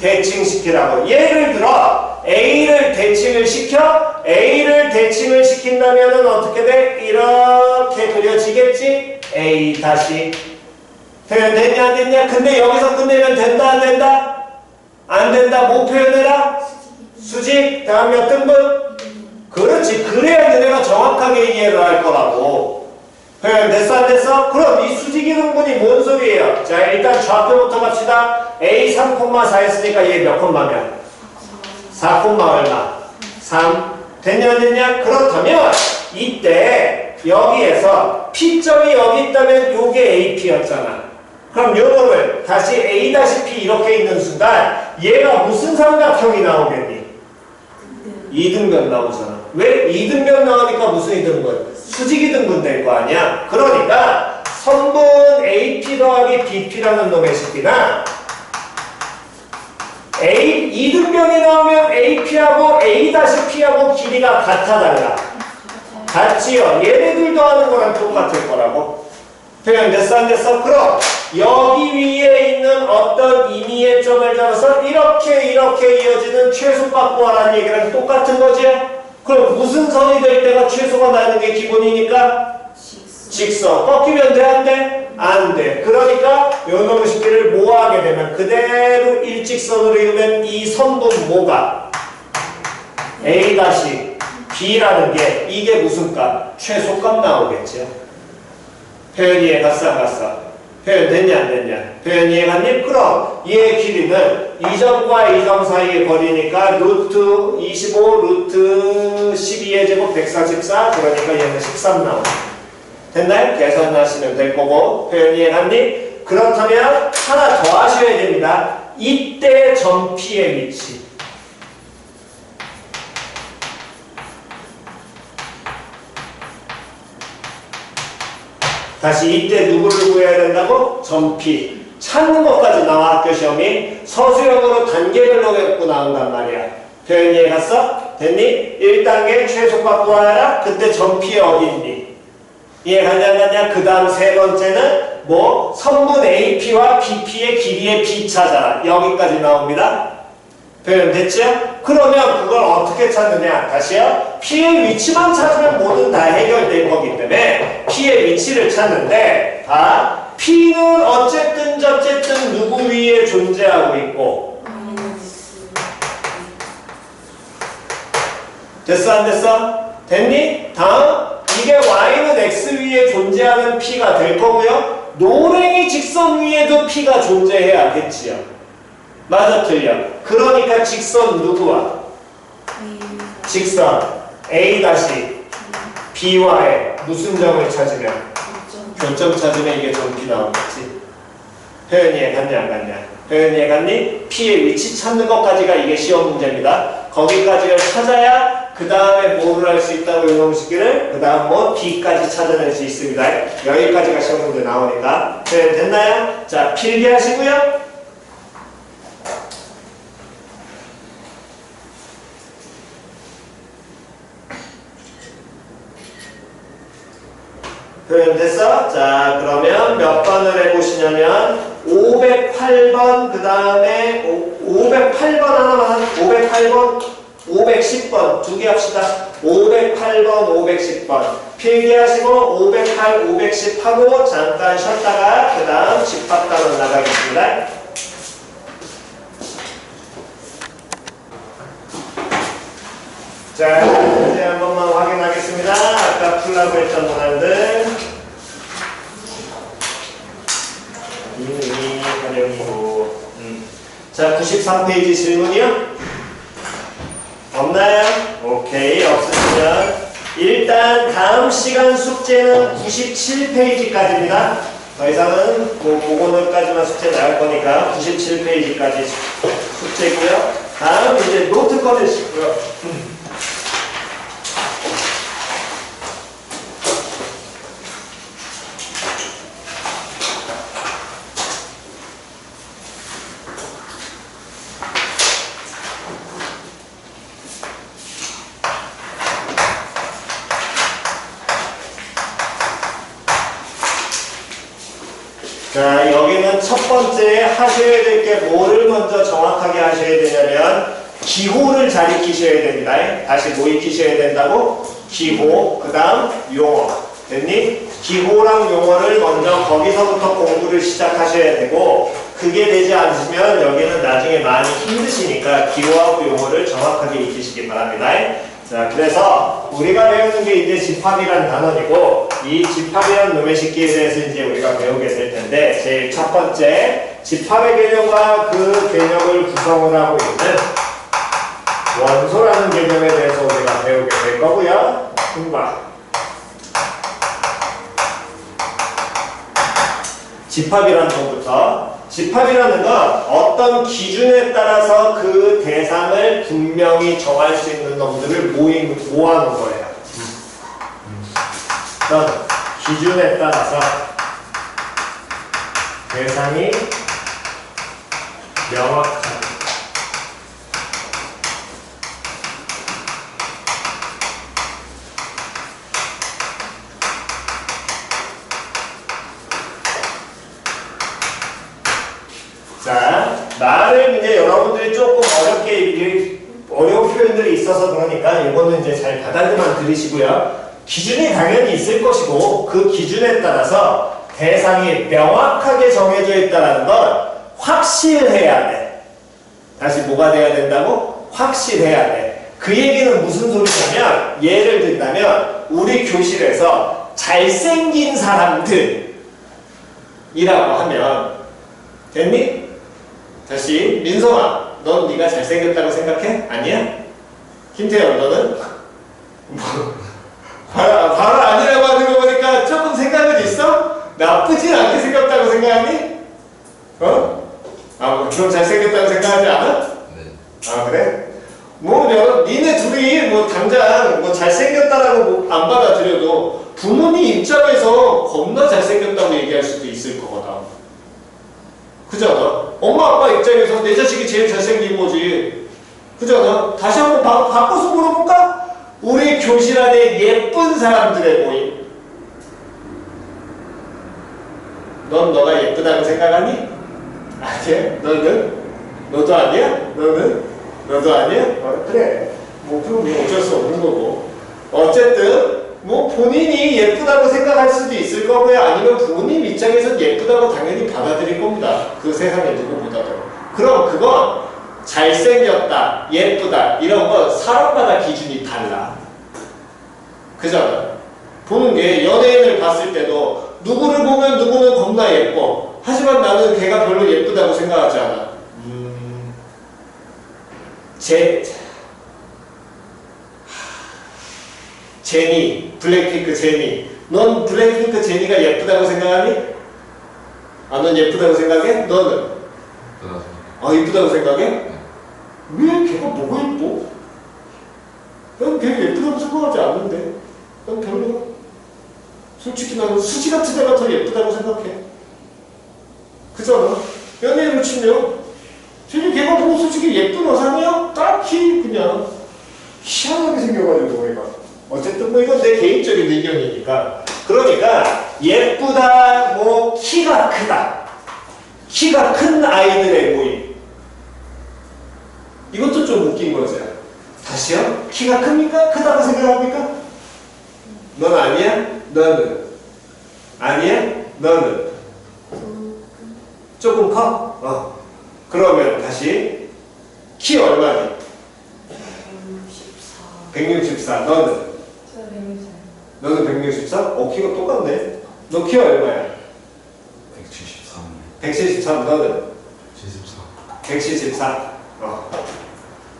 A: 대칭시키라고. 예를 들어 A를 대칭을 시켜? A를 대칭을 시킨다면 어떻게 돼? 이렇게 그려지겠지? A 다시 표현 됐냐 안 됐냐? 근데 여기서 끝내면 된다 안 된다? 안 된다. 뭐 표현해라? 수직 다음 몇 등분? 그렇지. 그래야 너네가 정확하게 이해를 할 거라고. 표현 됐어 안 됐어? 그럼 이 수직이 등분이 뭔 소리예요? 자 일단 좌표부터 갑시다. A 3,4 했으니까 얘 몇 콤마면? 4, 얼마? 3 됐냐 안 됐냐? 그렇다면 이때 여기에서 P점이 여기 있다면 요게 AP였잖아. 그럼 요거를 다시 A-P 이렇게 있는 순간 얘가 무슨 삼각형이 나오겠니? 이등변 나오잖아. 왜? 이등변 나오니까 무슨 이등분? 수직이 등분 될 거 아니야? 그러니까 선분 AP 더하기 BP라는 놈의 식기나 이등변이 나오면 AP하고 A-P하고 길이가 같아 달라? 같지요? 얘네들 더하는 거랑 똑같을 거라고. 표현 됐어 안 됐어? 그럼 여기 위에 있는 어떤 임의의 점을 잡아서 이렇게 이어지는 최소값 구하라는 얘기랑 똑같은 거지? 그럼 무슨 선이 될 때가 최소가 나는 게 기본이니까? 직선. 꺾이면 돼 안 돼? 안 돼. 그러니까 요놈의 식기를 모아하게 되면 그대로 일직선으로 이루면 이 선분 모가 A-B라는 게 이게 무슨 값? 최소값 나오겠죠. 표현 이해갔어 안 갔어? 표현 됐냐 안 됐냐? 표현 이해갔니? 그럼 얘의 길이는 이 점과 이 점 사이의 거리니까 루트 25 루트 12의 제곱 144 그러니까 얘는 13 나온다. 됐나요? 계산하시면 될 거고. 표현 이해갔니? 그렇다면 하나 더 하셔야 됩니다. 이때 점 P의 위치. 다시 이때 누구를 구해야 된다고? 점 P. 찾는 것까지 나와 학교 시험이. 서술형으로 단계별로 갖고 나온단 말이야. 표현 이해 갔어? 됐니? 1단계 최소값 구하라. 그때 점 P 어디 있니? 이해 갔냐 안 갔냐? 그 다음 세 번째는 뭐 선분 AP와 BP의 길이의 B 찾아라. 여기까지 나옵니다. 표현 됐죠? 그러면 그걸 어떻게 찾느냐? 다시요. P의 위치만 찾으면 뭐든 다 해결될 거기 때문에 P의 위치를 찾는데 P는 어쨌든 저쨌든 누구 위에 존재하고 있고 됐어 안 됐어? 됐니? 다음 이게 Y는 X 위에 존재하는 P가 될 거고요. 노랭이 직선 위에도 P가 존재해야겠지요. 맞아 틀려. 그러니까 직선 누구와? 직선 A-B와의 무슨 점을 찾으면? 교점 찾으면 이게 점 P 나오겠지. 표현 이해 갔냐 안 갔냐? 표현 이해 갔니? P의 위치 찾는 것까지가 이게 시험 문제입니다. 거기까지를 찾아야 그 다음에 뭐를 할 수 있다고 이놈시키를 그 다음 뭐 B까지 찾아낼 수 있습니다. 여기까지가 시험 문제 나오니까 표현 됐나요? 자 필기하시고요. 표현 됐어? 자 그러면 몇 번을 해보시냐면 508번 그 다음에 508번 하나만 508번 510번 두 개 합시다. 508번 510번 필기하시고 508 510 하고 잠깐 쉬었다가 그 다음 집합단원 나가겠습니다. 자 이제 한 번만 확인하겠습니다. 아까 풀라고 했던 문항들 활용이고 자 93페이지 질문이요? 없나요? 오케이 없으시면 일단 다음 시간 숙제는 97페이지까지입니다. 더 이상은 그거까지만 숙제 나갈 거니까 97페이지까지 숙제고요. 다음 이제 노트 꺼내시고요. 자, 여기는 첫 번째 하셔야 될 게 뭐를 먼저 정확하게 하셔야 되냐면 기호를 잘 익히셔야 됩니다. 다시 뭐 익히셔야 된다고? 기호, 그 다음 용어. 됐니? 기호랑 용어를 먼저 거기서부터 공부를 시작하셔야 되고 그게 되지 않으시면 여기는 나중에 많이 힘드시니까 기호하고 용어를 정확하게 익히시기 바랍니다. 자, 그래서 우리가 배우는 게 이제 집합이라는 단원이고 이 집합이라는 놈의 식기에 대해서 이제 우리가 배우게 될 텐데 제일 첫 번째 집합의 개념과 그 개념을 구성을 하고 있는 원소라는 개념에 대해서 우리가 배우게 될 거고요. 집합이라는 것부터 집합이라는 건 어떤 기준에 따라서 그 대상을 분명히 정할 수 있는 놈들을 모아놓은 거예요. 어떤 기준에 따라서 대상이 명확한 자, 말을 이제 여러분들이 조금 어려운 표현들이 있어서 그러니까 이거는 이제 잘 다달기만 들으시고요. 기준이 당연히 있을 것이고 그 기준에 따라서 대상이 명확하게 정해져 있다는 건 확실해야 돼. 다시 뭐가 돼야 된다고? 확실해야 돼. 그 얘기는 무슨 소리냐면 예를 든다면 우리 교실에서 잘생긴 사람들이라고 하면 됐니? 다시 민성아, 넌 네가 잘생겼다고 생각해? 아니야? 김태현, 너는? 바로 아니라고 하는 거 보니까 조금 생각은 있어? 나쁘진 않게 생겼다고 생각하니? 어? 그럼 잘생겼다고 생각하지 않아?
B: 네.
A: 아, 그래? 니네 둘이 당장 잘생겼다라고 안 받아들여도 부모님 입장에서 겁나 잘생겼다고 얘기할 수도 있을 거거든. 그잖아. 엄마 아빠 입장에서 내 자식이 제일 잘생긴 거지. 그잖아. 다시 한번 바꿔서 물어볼까? 우리 교실 안에 예쁜 사람들의 모임. 넌 너가 예쁘다고 생각하니? 아니야? 너는? 너도 아니야? 너는? 너도 아니야? 그래. 뭐 그럼 뭐 어쩔 수 없는 거고. 어쨌든 뭐 본인이 예쁘다고 생각할 수도 있을 거고요. 아니면 부모님 입장에서 예쁘다고 당연히 받아들일 겁니다. 그 세상에 누구보다도. 그럼 그건 잘생겼다, 예쁘다 이런 건 사람마다 기준이 달라. 그잖아. 보는 게 연예인을 봤을 때도 누구를 보면 누구는 겁나 예뻐. 하지만 나는 걔가 별로 예쁘다고 생각하지 않아. 제니, 블랙핑크 제니. 넌 블랙핑크 제니가 예쁘다고 생각하니? 아, 넌 예쁘다고 생각해? 너는? 아, 예쁘다고 생각해? 왜 걔가 뭐가 예뻐? 난 걔 예쁘다고 생각하지 않는데. 난 별로. 솔직히 나는 수지 같은 애가 더 예쁘다고 생각해. 그잖아. 연예인을 치면 쟤는 걔가 뭐 솔직히 예쁜 어상이야? 딱히 그냥 희한하게 생겨가지고 얘가. 어쨌든 뭐 이건 내 개인적인 의견이니까. 그러니까 예쁘다, 뭐 키가 크다. 키가 큰 아이들의 모임. 이것도 좀 웃긴 거죠. 다시요? 키가 큽니까? 크다고 생각합니까? 넌 아니야? 너는? 아니야? 너는? 조금 커? 그러면 다시 키 얼마니? 164. 너는?
C: 저 164.
A: 너는 164? 키가 똑같네. 너 키 얼마야?
B: 173.
A: 173. 너는?
B: 74.
A: 174.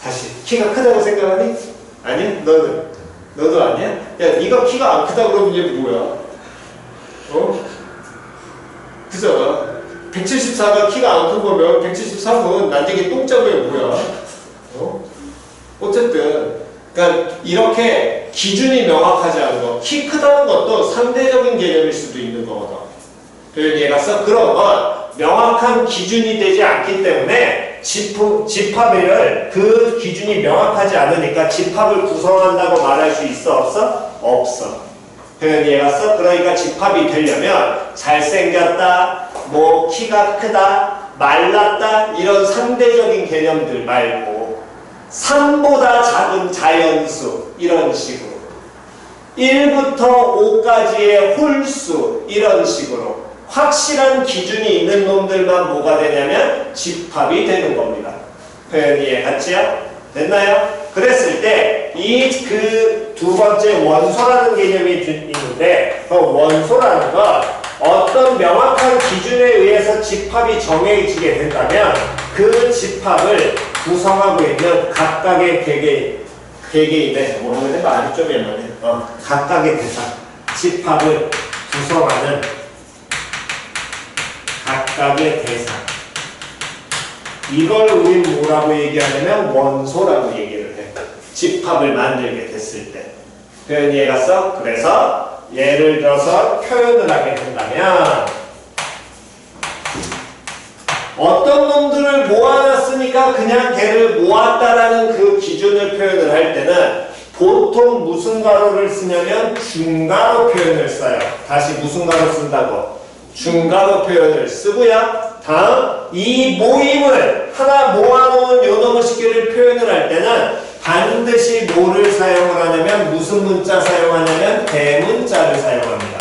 A: 다시 키가 크다고 생각하니? 아니야? 너는? 너도 아니야? 야, 네가 키가 안 크다 그러면 얘 뭐야? 그잖아. 174가 키가 안 큰 거면 173은 난쟁이 똥짝이야 뭐야? 어쨌든 그러니까 이렇게 기준이 명확하지 않은 거. 키 크다는 것도 상대적인 개념일 수도 있는 거거든. 표현이 해갔어? 그런 건 명확한 기준이 되지 않기 때문에 집합을 그 기준이 명확하지 않으니까 집합을 구성한다고 말할 수 있어? 없어? 없어. 표현이 해갔어? 그러니까 집합이 되려면 잘생겼다, 뭐 키가 크다, 말랐다 이런 상대적인 개념들 말고 3보다 작은 자연수 이런 식으로 1부터 5까지의 홀수 이런 식으로 확실한 기준이 있는 놈들만 뭐가 되냐면 집합이 되는 겁니다. 표현 이해 갔지요? 됐나요? 그랬을 때 이 그 두 번째 원소라는 개념이 있는데 그 원소라는 건 어떤 명확한 기준에 의해서 집합이 정해지게 된다면 그 집합을 구성하고 있는 각각의 개개인의 모르겠는데 말이 좀 애매해. 각각의 대상 집합을 구성하는 각각의 대상 이걸 우리 뭐라고 얘기하냐면 원소라고 얘기를 해. 집합을 만들게 됐을 때 표현 이해갔어? 그래서 예를 들어서 표현을 하게 된다면 어떤 놈들을 모아놨으니까 그냥 걔를 모았다라는 그 기준을 표현을 할 때는 보통 무슨 가로를 쓰냐면 중가로 표현을 써요. 다시 무슨 가로 쓴다고? 중가로 표현을 쓰고요. 다음 이 모임을 하나 모아놓은 요놈의 식기를 표현을 할 때는 반드시 뭐를 사용을 하냐면 무슨 문자 사용하냐면 대문자를 사용합니다.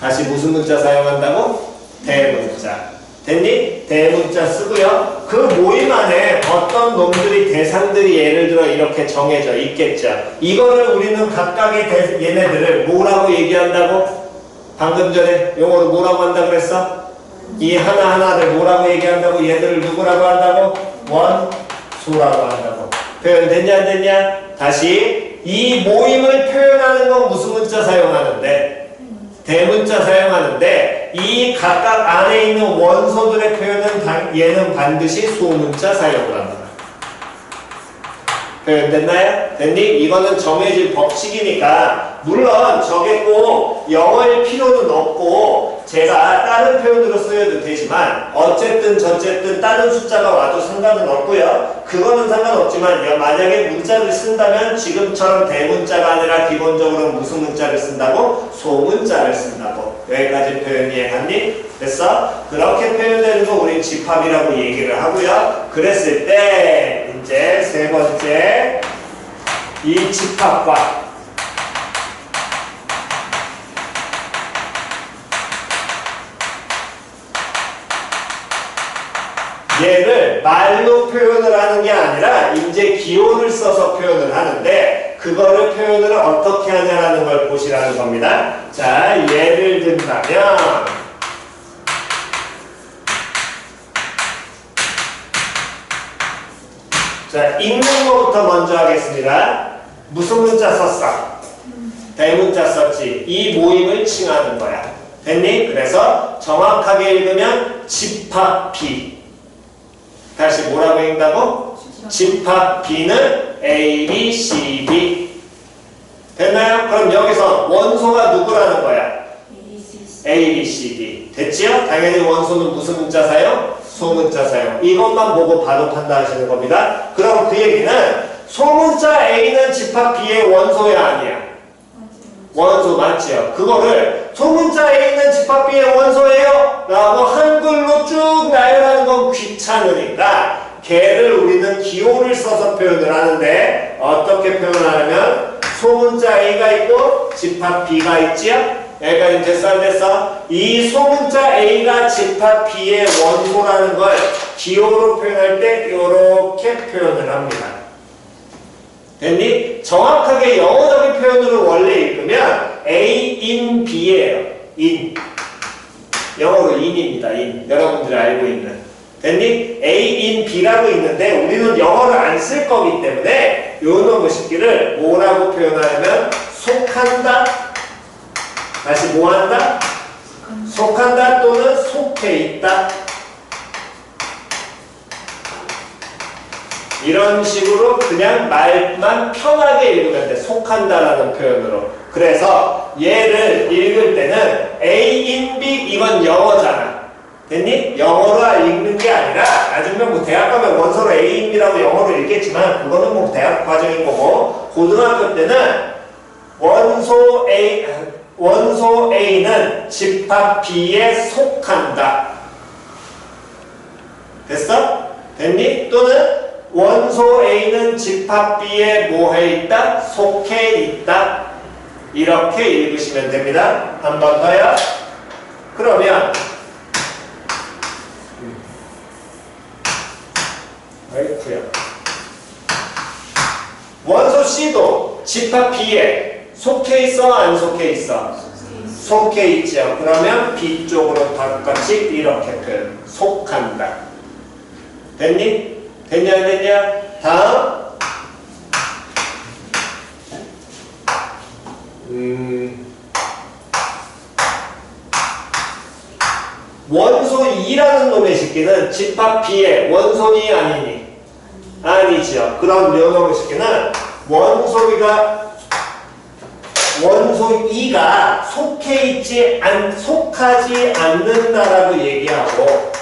A: 다시 무슨 문자 사용한다고? 대문자. 됐니? 대문자 쓰고요. 그 모임 안에 어떤 놈들이 대상들이 예를 들어 이렇게 정해져 있겠죠. 이거를 우리는 각각의 얘네들을 뭐라고 얘기한다고? 방금 전에 용어로 뭐라고 한다고 그랬어? 이 하나하나를 뭐라고 얘기한다고? 얘들을 누구라고 한다고? 원소라고 한다고. 표현 됐냐 안 됐냐? 다시 이 모임을 표현하는 건 무슨 문자 사용하는데? 대문자 사용하는데 이 각각 안에 있는 원소들의 표현은 얘는 반드시 소문자 사용을 합니다. 표현 됐나요? 됐니? 이거는 정해진 법칙이니까 물론 저게 꼭 영어일 필요는 없고 제가 다른 표현으로 쓰여도 되지만 어쨌든 저쨌든 다른 숫자가 와도 상관은 없고요. 그거는 상관없지만 만약에 문자를 쓴다면 지금처럼 대문자가 아니라 기본적으로 무슨 문자를 쓴다고? 소문자를 쓴다고. 여기까지 표현 이해갔니? 됐어? 그렇게 표현되는 거 우린 집합이라고 얘기를 하고요. 그랬을 때 이제 세 번째 이 집합과 얘를 말로 표현을 하는 게 아니라 이제 기호를 써서 표현을 하는데 그거를 표현을 어떻게 하냐라는 걸 보시라는 겁니다. 자, 예를 든다면 자, 읽는 거부터 먼저 하겠습니다. 무슨 문자 썼어? 대문자 썼지. 이 모임을 칭하는 거야. 됐니? 그래서 정확하게 읽으면 집합비. 다시 뭐라고 읽는다고? 집합비는 A, B, C, D. 됐나요? 그럼 여기서 원소가 누구라는 거야? A, B, C, D. 됐지요? 당연히 원소는 무슨 문자 사용? 소문자 사용. 이것만 보고 바로 판단하시는 겁니다. 그럼 그 얘기는 소문자 A는 집합 B의 원소야 아니야? 원소 맞지요? 그거를 소문자 A는 집합 B의 원소예요 라고 한글로 쭉 나열하는 건 귀찮으니까 걔를 우리는 기호를 써서 표현을 하는데 어떻게 표현하냐면 소문자 A가 있고 집합 B가 있지요? 여기까지 됐어 안 됐어? 이 소문자 A가 집합 B의 원소라는 걸 기호로 표현할 때 이렇게 표현을 합니다. 됐니? 정확하게 영어적인 표현으로 원래 읽으면 A in B예요. in. 영어로 in입니다. in. 여러분들이 알고 있는. 됐니? A in B라고 있는데 우리는 영어를 안 쓸 거기 때문에 요 놈의 식기를 뭐라고 표현하냐면 속한다. 다시 뭐한다? 속한다 또는 속해 있다. 이런 식으로 그냥 말만 편하게 읽으면 돼. 속한다라는 표현으로. 그래서 얘를 읽을 때는 A in B 이건 영어잖아. 됐니? 영어로 읽는 게 아니라 나중에 뭐 대학 가면 원서로 A in B라고 영어로 읽겠지만 그거는 뭐 대학 과정인 거고 고등학교 때는 원소 A는 집합 B에 속한다. 됐어? 됐니? 또는 원소 A는 집합 B에 뭐해 있다? 속해 있다. 이렇게 읽으시면 됩니다. 한 번 더요. 그러면 아이쿠야. 원소 C도 집합 B에 속해 있어? 안 속해 있어? 속해 있죠. 그러면 B 쪽으로 바깥이 이렇게 표현. 속한다. 됐니? 됐냐 안 됐냐? 다음 원소 2라는 놈의 식기는 집합 B의 원소니 아니니? 아니지요. 그럼 요 놈의 식기는 원소 2가 속하지 않는다라고 얘기하고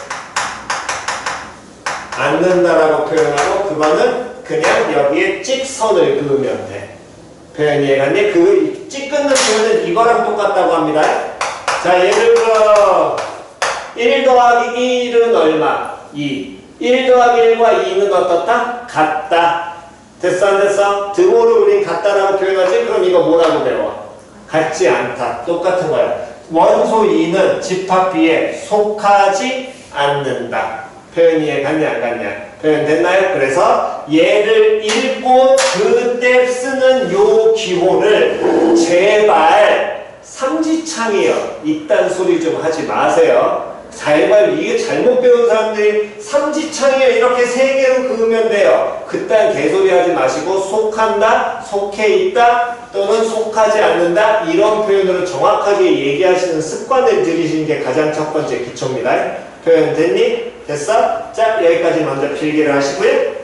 A: 않는다라고 표현하고 그거는 그냥 여기에 찍선을 그으면 돼. 표현 이해갔니? 그 찍 끊는 표현은 이거랑 똑같다고 합니다. 자, 예를 들어 1 더하기 1은 얼마? 2. 1 더하기 1과 2는 어떻다? 같다. 됐어 안 됐어? 등호를 우린 같다라고 표현하지? 그럼 이거 뭐라고 배워? 같지 않다. 똑같은 거야. 원소 2는 집합 B에 속하지 않는다. 표현 이해갔냐 안 갔냐? 표현 됐나요? 그래서 얘를 읽고 그때 쓰는 요 기호를 제발 삼지창이요. 이딴 소리 좀 하지 마세요. 제발 이게 잘못 배운 사람들이 삼지창이요 이렇게 세 개로 그으면 돼요. 그딴 개소리 하지 마시고 속한다, 속해 있다 또는 속하지 않는다 이런 표현으로 정확하게 얘기하시는 습관을 들이시는 게 가장 첫 번째 기초입니다. 표현 됐니? 됐어? 자, 여기까지 먼저 필기를 하시고요.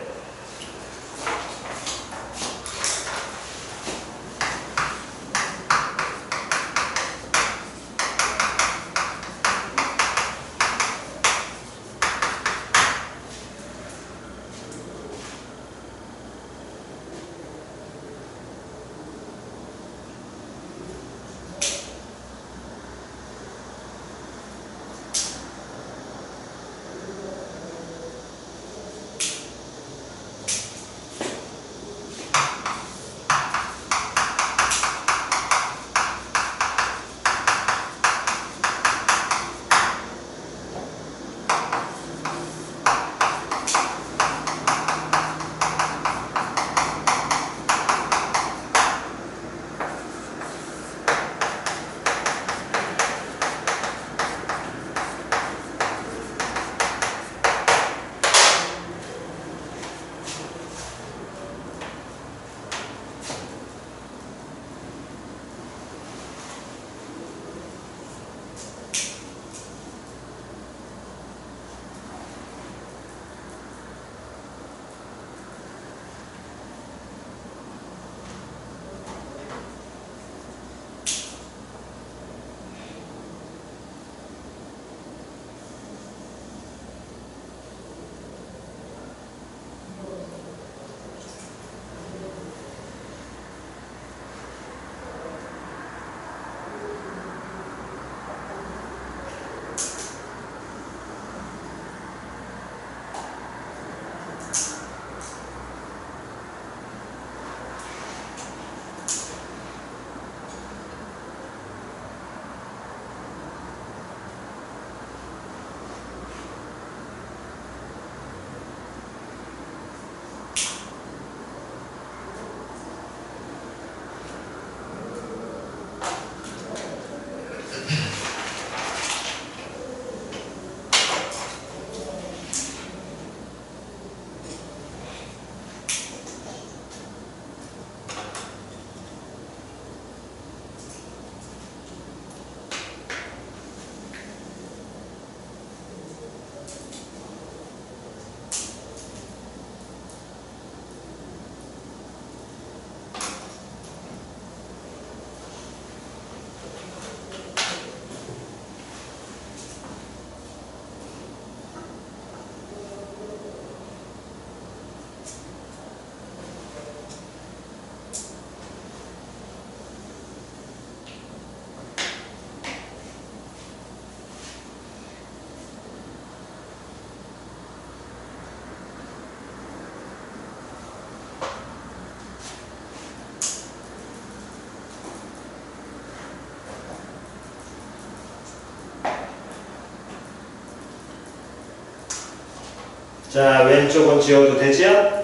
A: 자, 왼쪽은 지워도 되지요?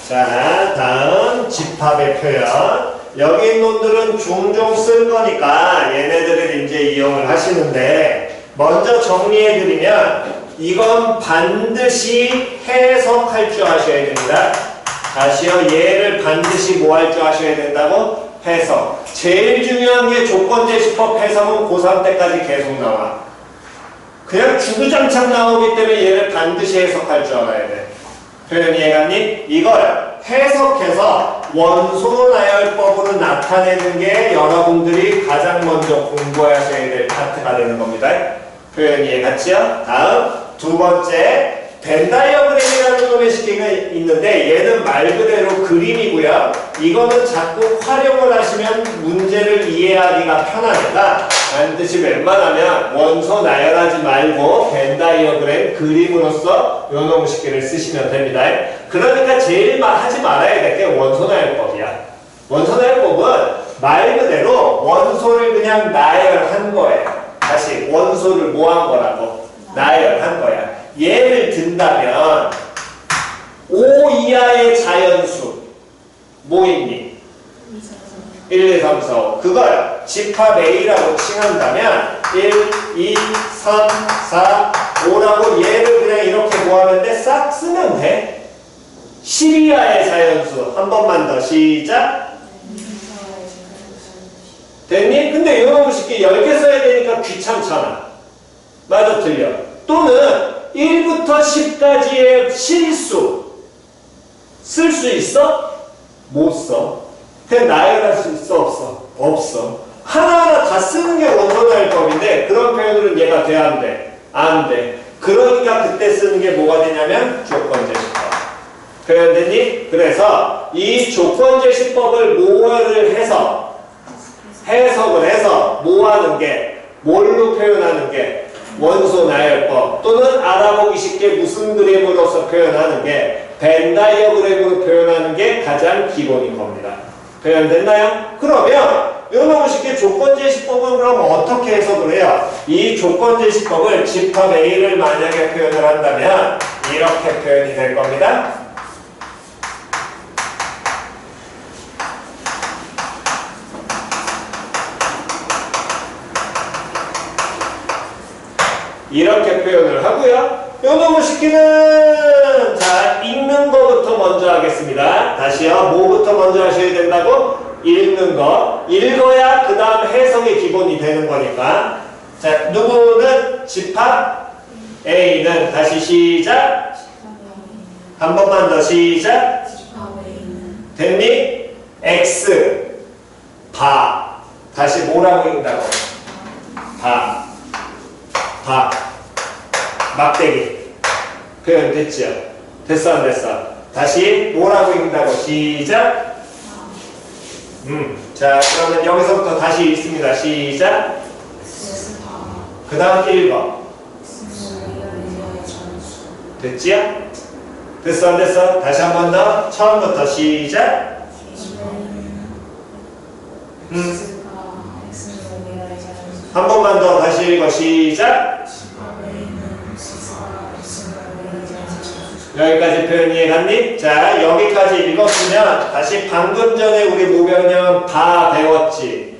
A: 자, 다음 집합의 표현. 여기 있는 놈들은 종종 쓸 거니까 얘네들을 이제 이용을 하시는데, 먼저 정리해드리면 이건 반드시 해석할 줄 아셔야 됩니다. 다시요, 얘를 반드시 뭐 할 줄 아셔야 된다고? 해석. 제일 중요한 게 조건제시법 해석은 고3 때까지 계속 나와. 그냥 주구장창 나오기 때문에 얘를 반드시 해석할 줄 알아야 돼. 표현 이해가니? 이걸 해석해서 원소 나열법으로 나타내는 게 여러분들이 가장 먼저 공부하셔야 될 파트가 되는 겁니다. 표현 이해갔지요? 다음 두 번째 벤 다이어그램이라는 놈의 식기가 있는데 얘는 말 그대로 그림이고요. 이거는 자꾸 활용을 하시면 문제를 이해하기가 편하니까 반드시 웬만하면 원소 나열하지 말고 벤 다이어그램 그림으로써 요 놈의 식기를 쓰시면 됩니다. 그러니까 제일 하지 말아야 될 게 원소 나열법이야. 원소 나열법은 말 그대로 원소를 그냥 나열한 거예요. 다시 원소를 뭐 한 거라고? 나열한 거야. 예를 든다면 5 이하의 자연수 뭐 있니? 1, 2, 3, 4, 5 그걸 집합 A라고 칭한다면 1, 2, 3, 4, 5라고 얘를 그냥 이렇게 모았는데 싹 쓰면 돼. 10 이하의 자연수 한 번만 더 시작. 됐니? 근데 이런 식기 10개 써야 되니까 귀찮잖아. 맞아 틀려. 또는 1부터 10까지의 실수 쓸 수 있어? 못 써. 그냥 나열할 수 있어? 없어? 없어. 하나하나 다 쓰는 게 원소 나열법인데 그런 표현으로는 얘가 돼? 안 돼? 안 돼. 그러니까 그때 쓰는 게 뭐가 되냐면 조건제시법. 표현됐니? 그래서 이 조건제시법을 모어를 해서 해석을 해서 뭐 하는 게 뭘로 표현하는 게 원소 나열법 또는 알아보기 쉽게 무슨 그림으로서 표현하는 게 벤 다이어그램으로 표현하는 게 가장 기본인 겁니다. 표현됐나요? 그러면 이런 쉽게 조건제시법은 그럼 어떻게 해석을 해요? 이 조건제시법을 집합 A를 만약에 표현을 한다면 이렇게 표현이 될 겁니다. 이렇게 표현을 하고요. 요놈의 식기는 자 읽는 거부터 먼저 하겠습니다. 다시요. 뭐부터 먼저 하셔야 된다고? 읽는 거. 읽어야 그 다음 해석의 기본이 되는 거니까. 자 누구는 집합 A는 다시 시작. 한 번만 더 시작. 됐니? X 바. 다시 뭐라고 읽는다고? 바. 바. 막대기. 표현 됐죠? 됐어 안 됐어? 다시 뭐라고 읽는다고? 시작. 자 그러면 여기서부터 다시 읽습니다. 시작. 그 다음 읽어. 됐지요? 됐어 안 됐어? 다시 한 번 더 처음부터 시작. 한 번만 더 다시 읽어. 시작. 여기까지 표현 이해갔니? 자 여기까지 읽었으면 다시 방금 전에 우리 모병령 다 배웠지.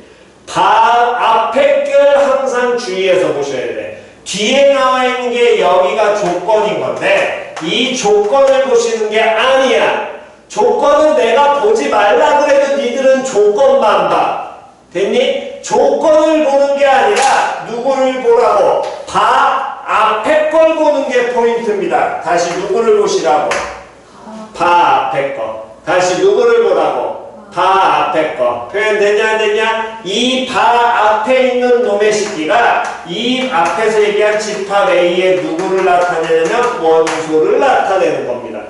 A: 다 앞에 걸 항상 주의해서 보셔야 돼. 뒤에 나와 있는 게 여기가 조건인 건데 이 조건을 보시는 게 아니야. 조건은 내가 보지 말라 그래도 니들은 조건만 봐. 됐니? 조건을 보는 게 아니라 누구를 보라고? 바 앞에 걸 보는 게 포인트입니다. 다시 누구를 보시라고? 바 앞에 거. 다시 누구를 보라고? 바 앞에 거. 표현되냐 안 되냐? 이 바 앞에 있는 놈의 식기가 이 앞에서 얘기한 집합 A의 누구를 나타내냐면 원소를 나타내는 겁니다.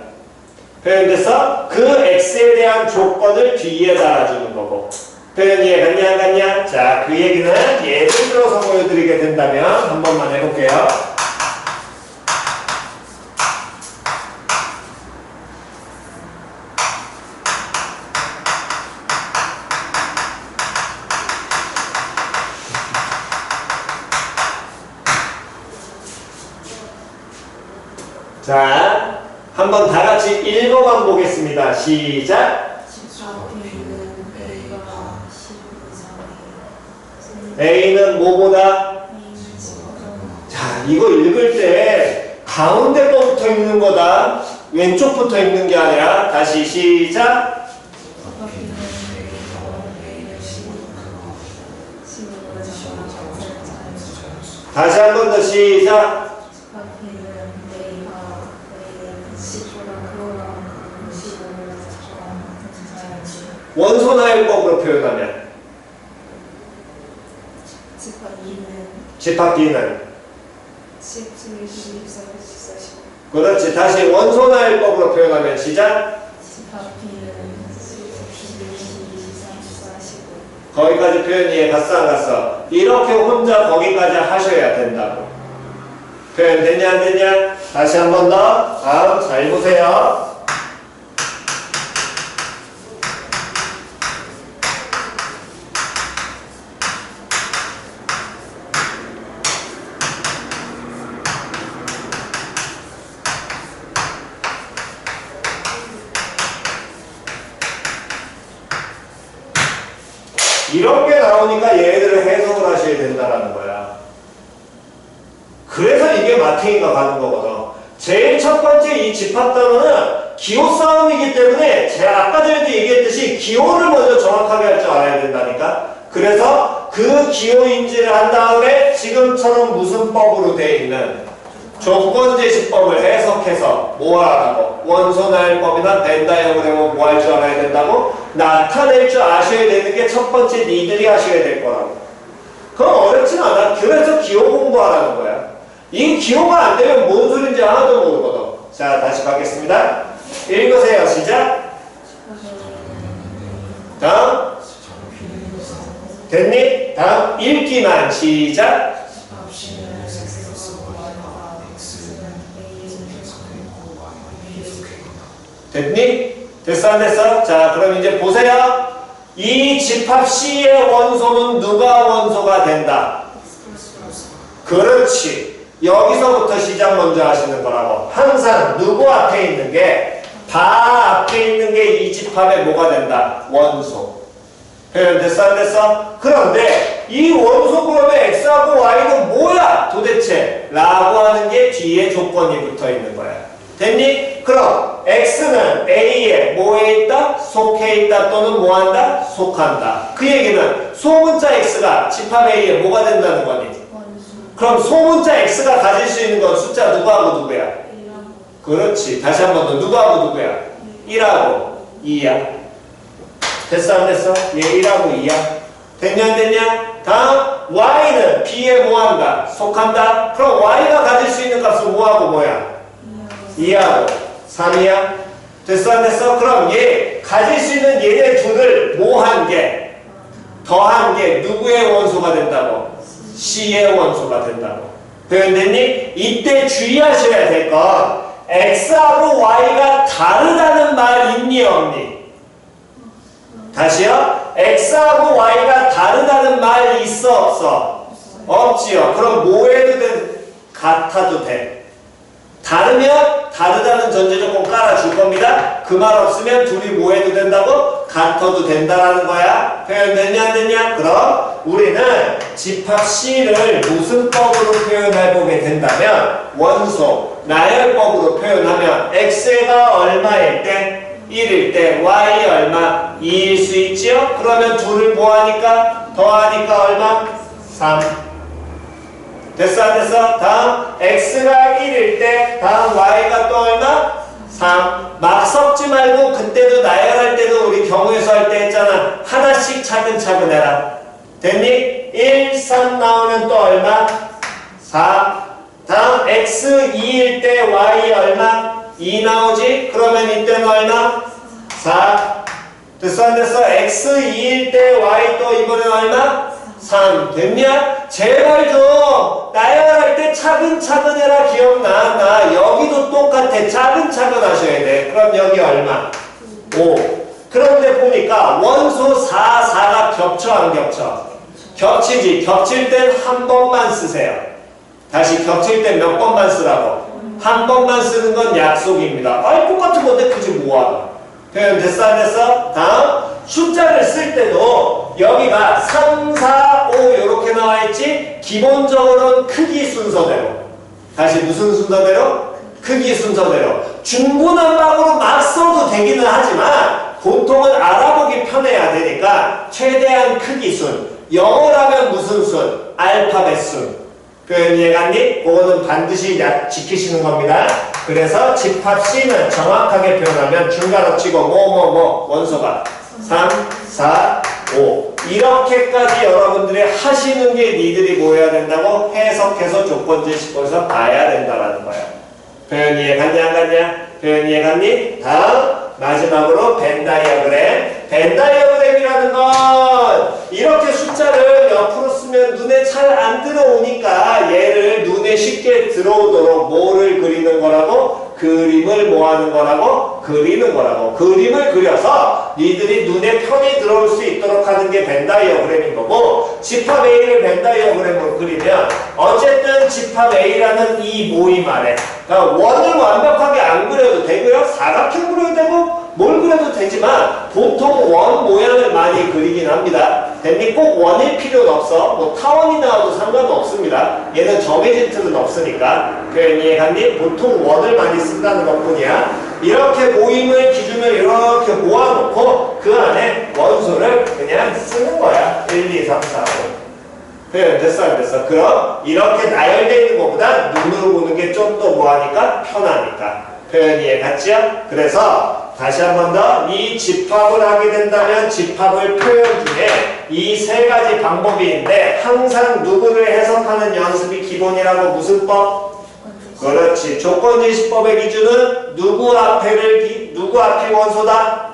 A: 표현돼서 그 X에 대한 조건을 뒤에 달아주는 거고. 표현 이해 갔냐 안 갔냐? 자, 그 얘기는 예를 들어서 보여드리게 된다면 한 번만 해볼게요. 자, 한번 다 같이 읽어만 보겠습니다. 시작. A는 뭐보다? 자, 이거 읽을 때 가운데 거부터 읽는 거다. 왼쪽부터 읽는 게 아니라 다시 시작. 다시 한 번 더 시작. 원소나열법으로 표현하면 집합 B는 그렇지. 다시 원소나열법으로 표현하면 시작. 거기까지 표현 이해 갔어 안 갔어? 이렇게 혼자 거기까지 하셔야 된다고. 표현 됐냐 안 됐냐? 다시 한 번 더. 다음 잘 보세요. 이렇게 나오니까 얘들을 해석을 하셔야 된다는 거야. 그래서 이게 마팅이가 가는 거거든. 제일 첫 번째 이 집합 단어는 기호 싸움이기 때문에 제가 아까 전에도 얘기했듯이 기호를 먼저 정확하게 할 줄 알아야 된다니까. 그래서 그 기호 인지를 한 다음에 지금처럼 무슨 법으로 돼 있는 조건제시법을 해석해서 뭐 하라고? 원소나열법이나 벤다이어그램은 뭐 할 줄 알아야 된다고? 나타낼 줄 아셔야 되는 게 첫 번째 니들이 하셔야 될 거라고. 그건 어렵진 않아. 그래서 기호 공부하라는 거야. 이 기호가 안 되면 뭔 소린지 하나도 모르거든. 자, 다시 가겠습니다. 읽으세요. 시작. 다음. 됐니? 다음 읽기만 시작. 됐니? 됐어 안 됐어? 자, 그럼 이제 보세요. 이 집합 C의 원소는 누가 원소가 된다? 그렇지. 여기서부터 시작 먼저 하시는 거라고. 항상 누구 앞에 있는 게, 바 앞에 있는 게 이 집합의 뭐가 된다? 원소. 표현 됐어 안 됐어? 그런데 이 원소 그룹의 X하고 Y는 뭐야? 도대체? 라고 하는 게 뒤에 조건이 붙어 있는 거야. 됐니? 그럼 X는 A에 뭐에 있다? 속해 있다 또는 뭐한다? 속한다. 그 얘기는 소문자 X가 집합 A에 뭐가 된다는 거니? 그럼 소문자 X가 가질 수 있는 건 숫자 누구하고 누구야? 그렇지. 다시 한 번 더 누구하고 누구야? 1하고 2야. 됐어 안 됐어? 얘 1하고 2야. 됐냐 안 됐냐? 다음 Y는 B에 뭐한다? 속한다. 그럼 Y가 가질 수 있는 값은 뭐하고 뭐야? 2하고 3이야. 됐어 안 됐어? 그럼 얘 가질 수 있는 얘네 둘을 뭐한 게? 더한 게 누구의 원소가 된다고? C의 원소가 된다고. 표현됐니? 이때 주의하셔야 될 건 X하고 Y가 다르다는 말 있니 없니? 다시요. X하고 Y가 다르다는 말 있어 없어? 없지요. 그럼 뭐 해도 돼? 같아도 돼. 다르면 다르다는 전제조건 깔아줄 겁니다. 그 말 없으면 둘이 뭐 해도 된다고? 같아도 된다라는 거야. 표현됐냐 안 됐냐? 그럼 우리는 집합 C를 무슨 법으로 표현해보게 된다면 원소, 나열법으로 표현하면 X가 얼마일 때? 1일 때 Y 얼마? 2일 수 있지요? 그러면 둘을 뭐하니까? 더하니까 얼마? 3. 됐어 안 됐어? 다음 X가 1일 때 다음 Y가 또 얼마? 3. 막 섞지 말고 그때도 나열할 때도 우리 경우에서 할 때 했잖아. 하나씩 차근차근 해라. 됐니? 1, 3 나오면 또 얼마? 4. 다음 X 2일 때 Y 얼마? 2 나오지? 그러면 이때는 얼마? 4. 됐어 안 됐어? x 2일 때 y 또 이번엔 얼마? 3 됐냐? 제발 좀 나열할 때 차근차근 해라. 기억나? 나 여기도 똑같아. 차근차근 하셔야 돼. 그럼 여기 얼마? 5. 그런데 보니까 원소 4, 4가 겹쳐 안 겹쳐? 겹치지. 겹칠 땐 한 번만 쓰세요. 다시 겹칠 땐 몇 번만 쓰라고? 한 번만 쓰는 건 약속입니다. 아이 똑같은 건데 굳이 뭐하나? 표현 됐어 안 됐어? 다음 숫자를 쓸 때도 여기가 3, 4, 5 이렇게 나와 있지. 기본적으로는 크기 순서대로. 다시 무슨 순서대로? 크기 순서대로. 중구난방으로 막 써도 되기는 하지만 보통은 알아보기 편해야 되니까 최대한 크기 순. 영어라면 무슨 순? 알파벳 순. 표현 이해갔니? 그거는 반드시 지키시는 겁니다. 그래서 집합 C는 정확하게 표현하면 중괄호 치고 원소가 3, 4, 5 이렇게까지 여러분들이 하시는 게 니들이 뭐 해야 된다고? 해석해서 조건제시켜서 봐야 된다라는 거야. 표현 이해갔니 안 갔냐? 표현 이해갔니? 다음 마지막으로 벤 다이어그램. 벤 다이어그램이라는 건 이렇게 숫자를 옆으로 쓰면 눈에 잘 안 들어오니까 얘를 눈에 쉽게 들어오도록 뭐를 그리는 거라고? 그림을 뭐 하는 거라고? 그리는 거라고. 그림을 그려서 니들이 눈에 편히 들어올 수 있도록 하는 게 벤 다이어그램인 거고, 집합 A를 벤 다이어그램으로 그리면 어쨌든 집합 A라는 이 모임 안에 그러니까 원을 완벽하게 안 그려도 되고요. 사각형 그려도 되고 뭘 그려도 되지만 보통 원 모양을 많이 그리긴 합니다. 됐니? 꼭 원일 필요는 없어. 뭐 타원이 나와도 상관은 없습니다. 얘는 정해진 틀은 없으니까. 표현 이해갔니? 보통 원을 많이 쓴다는 것뿐이야. 이렇게 모임을 기준을 이렇게 모아놓고 그 안에 원소를 그냥 쓰는 거야. 1, 2, 3, 4, 5. 표현 됐어 안 됐어? 그럼 이렇게 나열되어 있는 것보다 눈으로 보는 게 좀 더 뭐하니까? 편하니까. 표현 이해갔지요? 그래서 다시 한 번 더 이 집합을 하게 된다면 집합을 표현 중에 이 세 가지 방법이 있는데 항상 누구를 해석하는 연습이 기본이라고. 무슨 법? 그렇지. 조건제시법의 기준은 누구 앞이 원소다?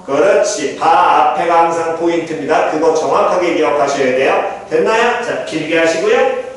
A: 그렇지. 바 앞에가 항상 포인트입니다. 그거 정확하게 기억하셔야 돼요. 됐나요? 자, 길게 하시고요.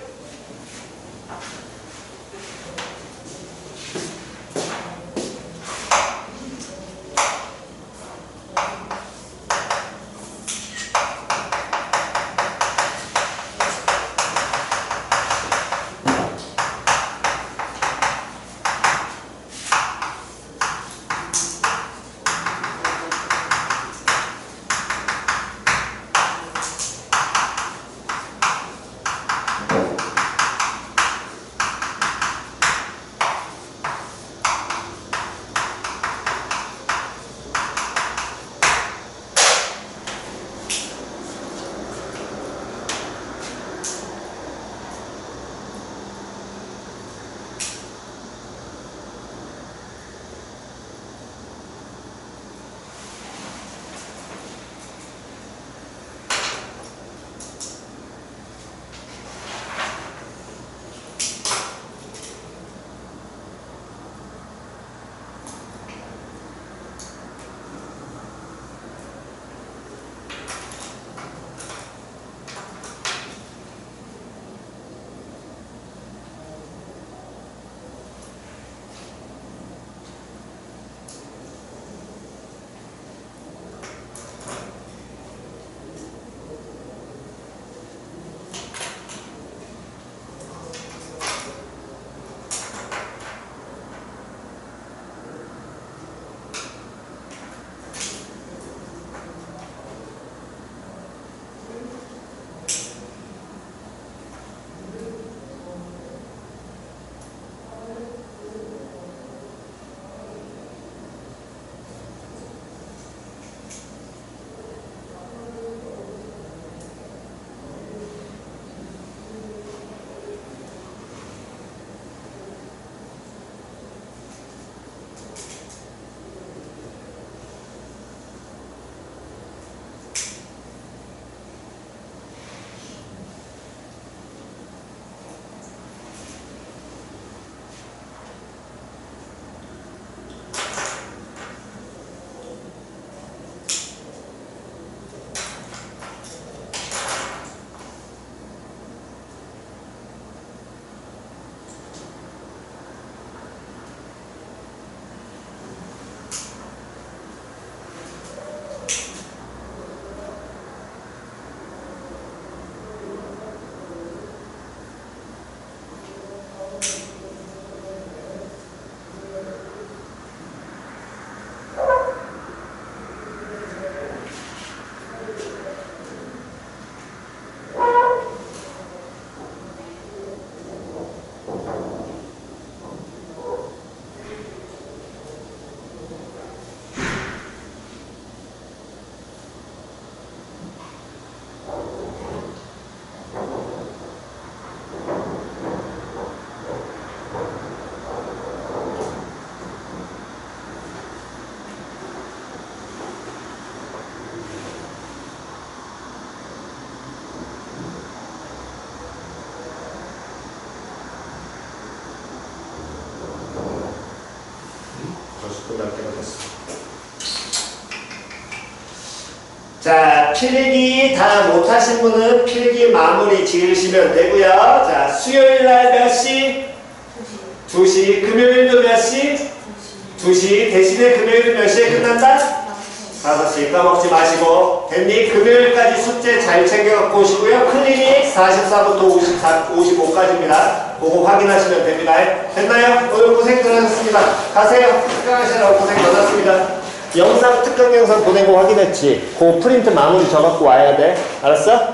A: 자, 필기 다 못하신 분은 필기 마무리 지으시면 되고요. 자, 수요일 날 몇 시? 2시. 금요일도 몇 시? 2시. 대신에 금요일은 몇 시에 끝난다? 5시. 까먹지 마시고. 됐니? 금요일까지 숙제 잘 챙겨갖고 오시고요. 클리닉 44부터 55까지입니다. 그거 확인하시면 됩니다. 됐나요? 오늘 고생 많으셨습니다. 가세요. 특강하시느라고 고생 많았습니다. 영상, 특강 영상 보내고 확인했지? 그 프린트 마무리 져갖고 와야 돼. 알았어?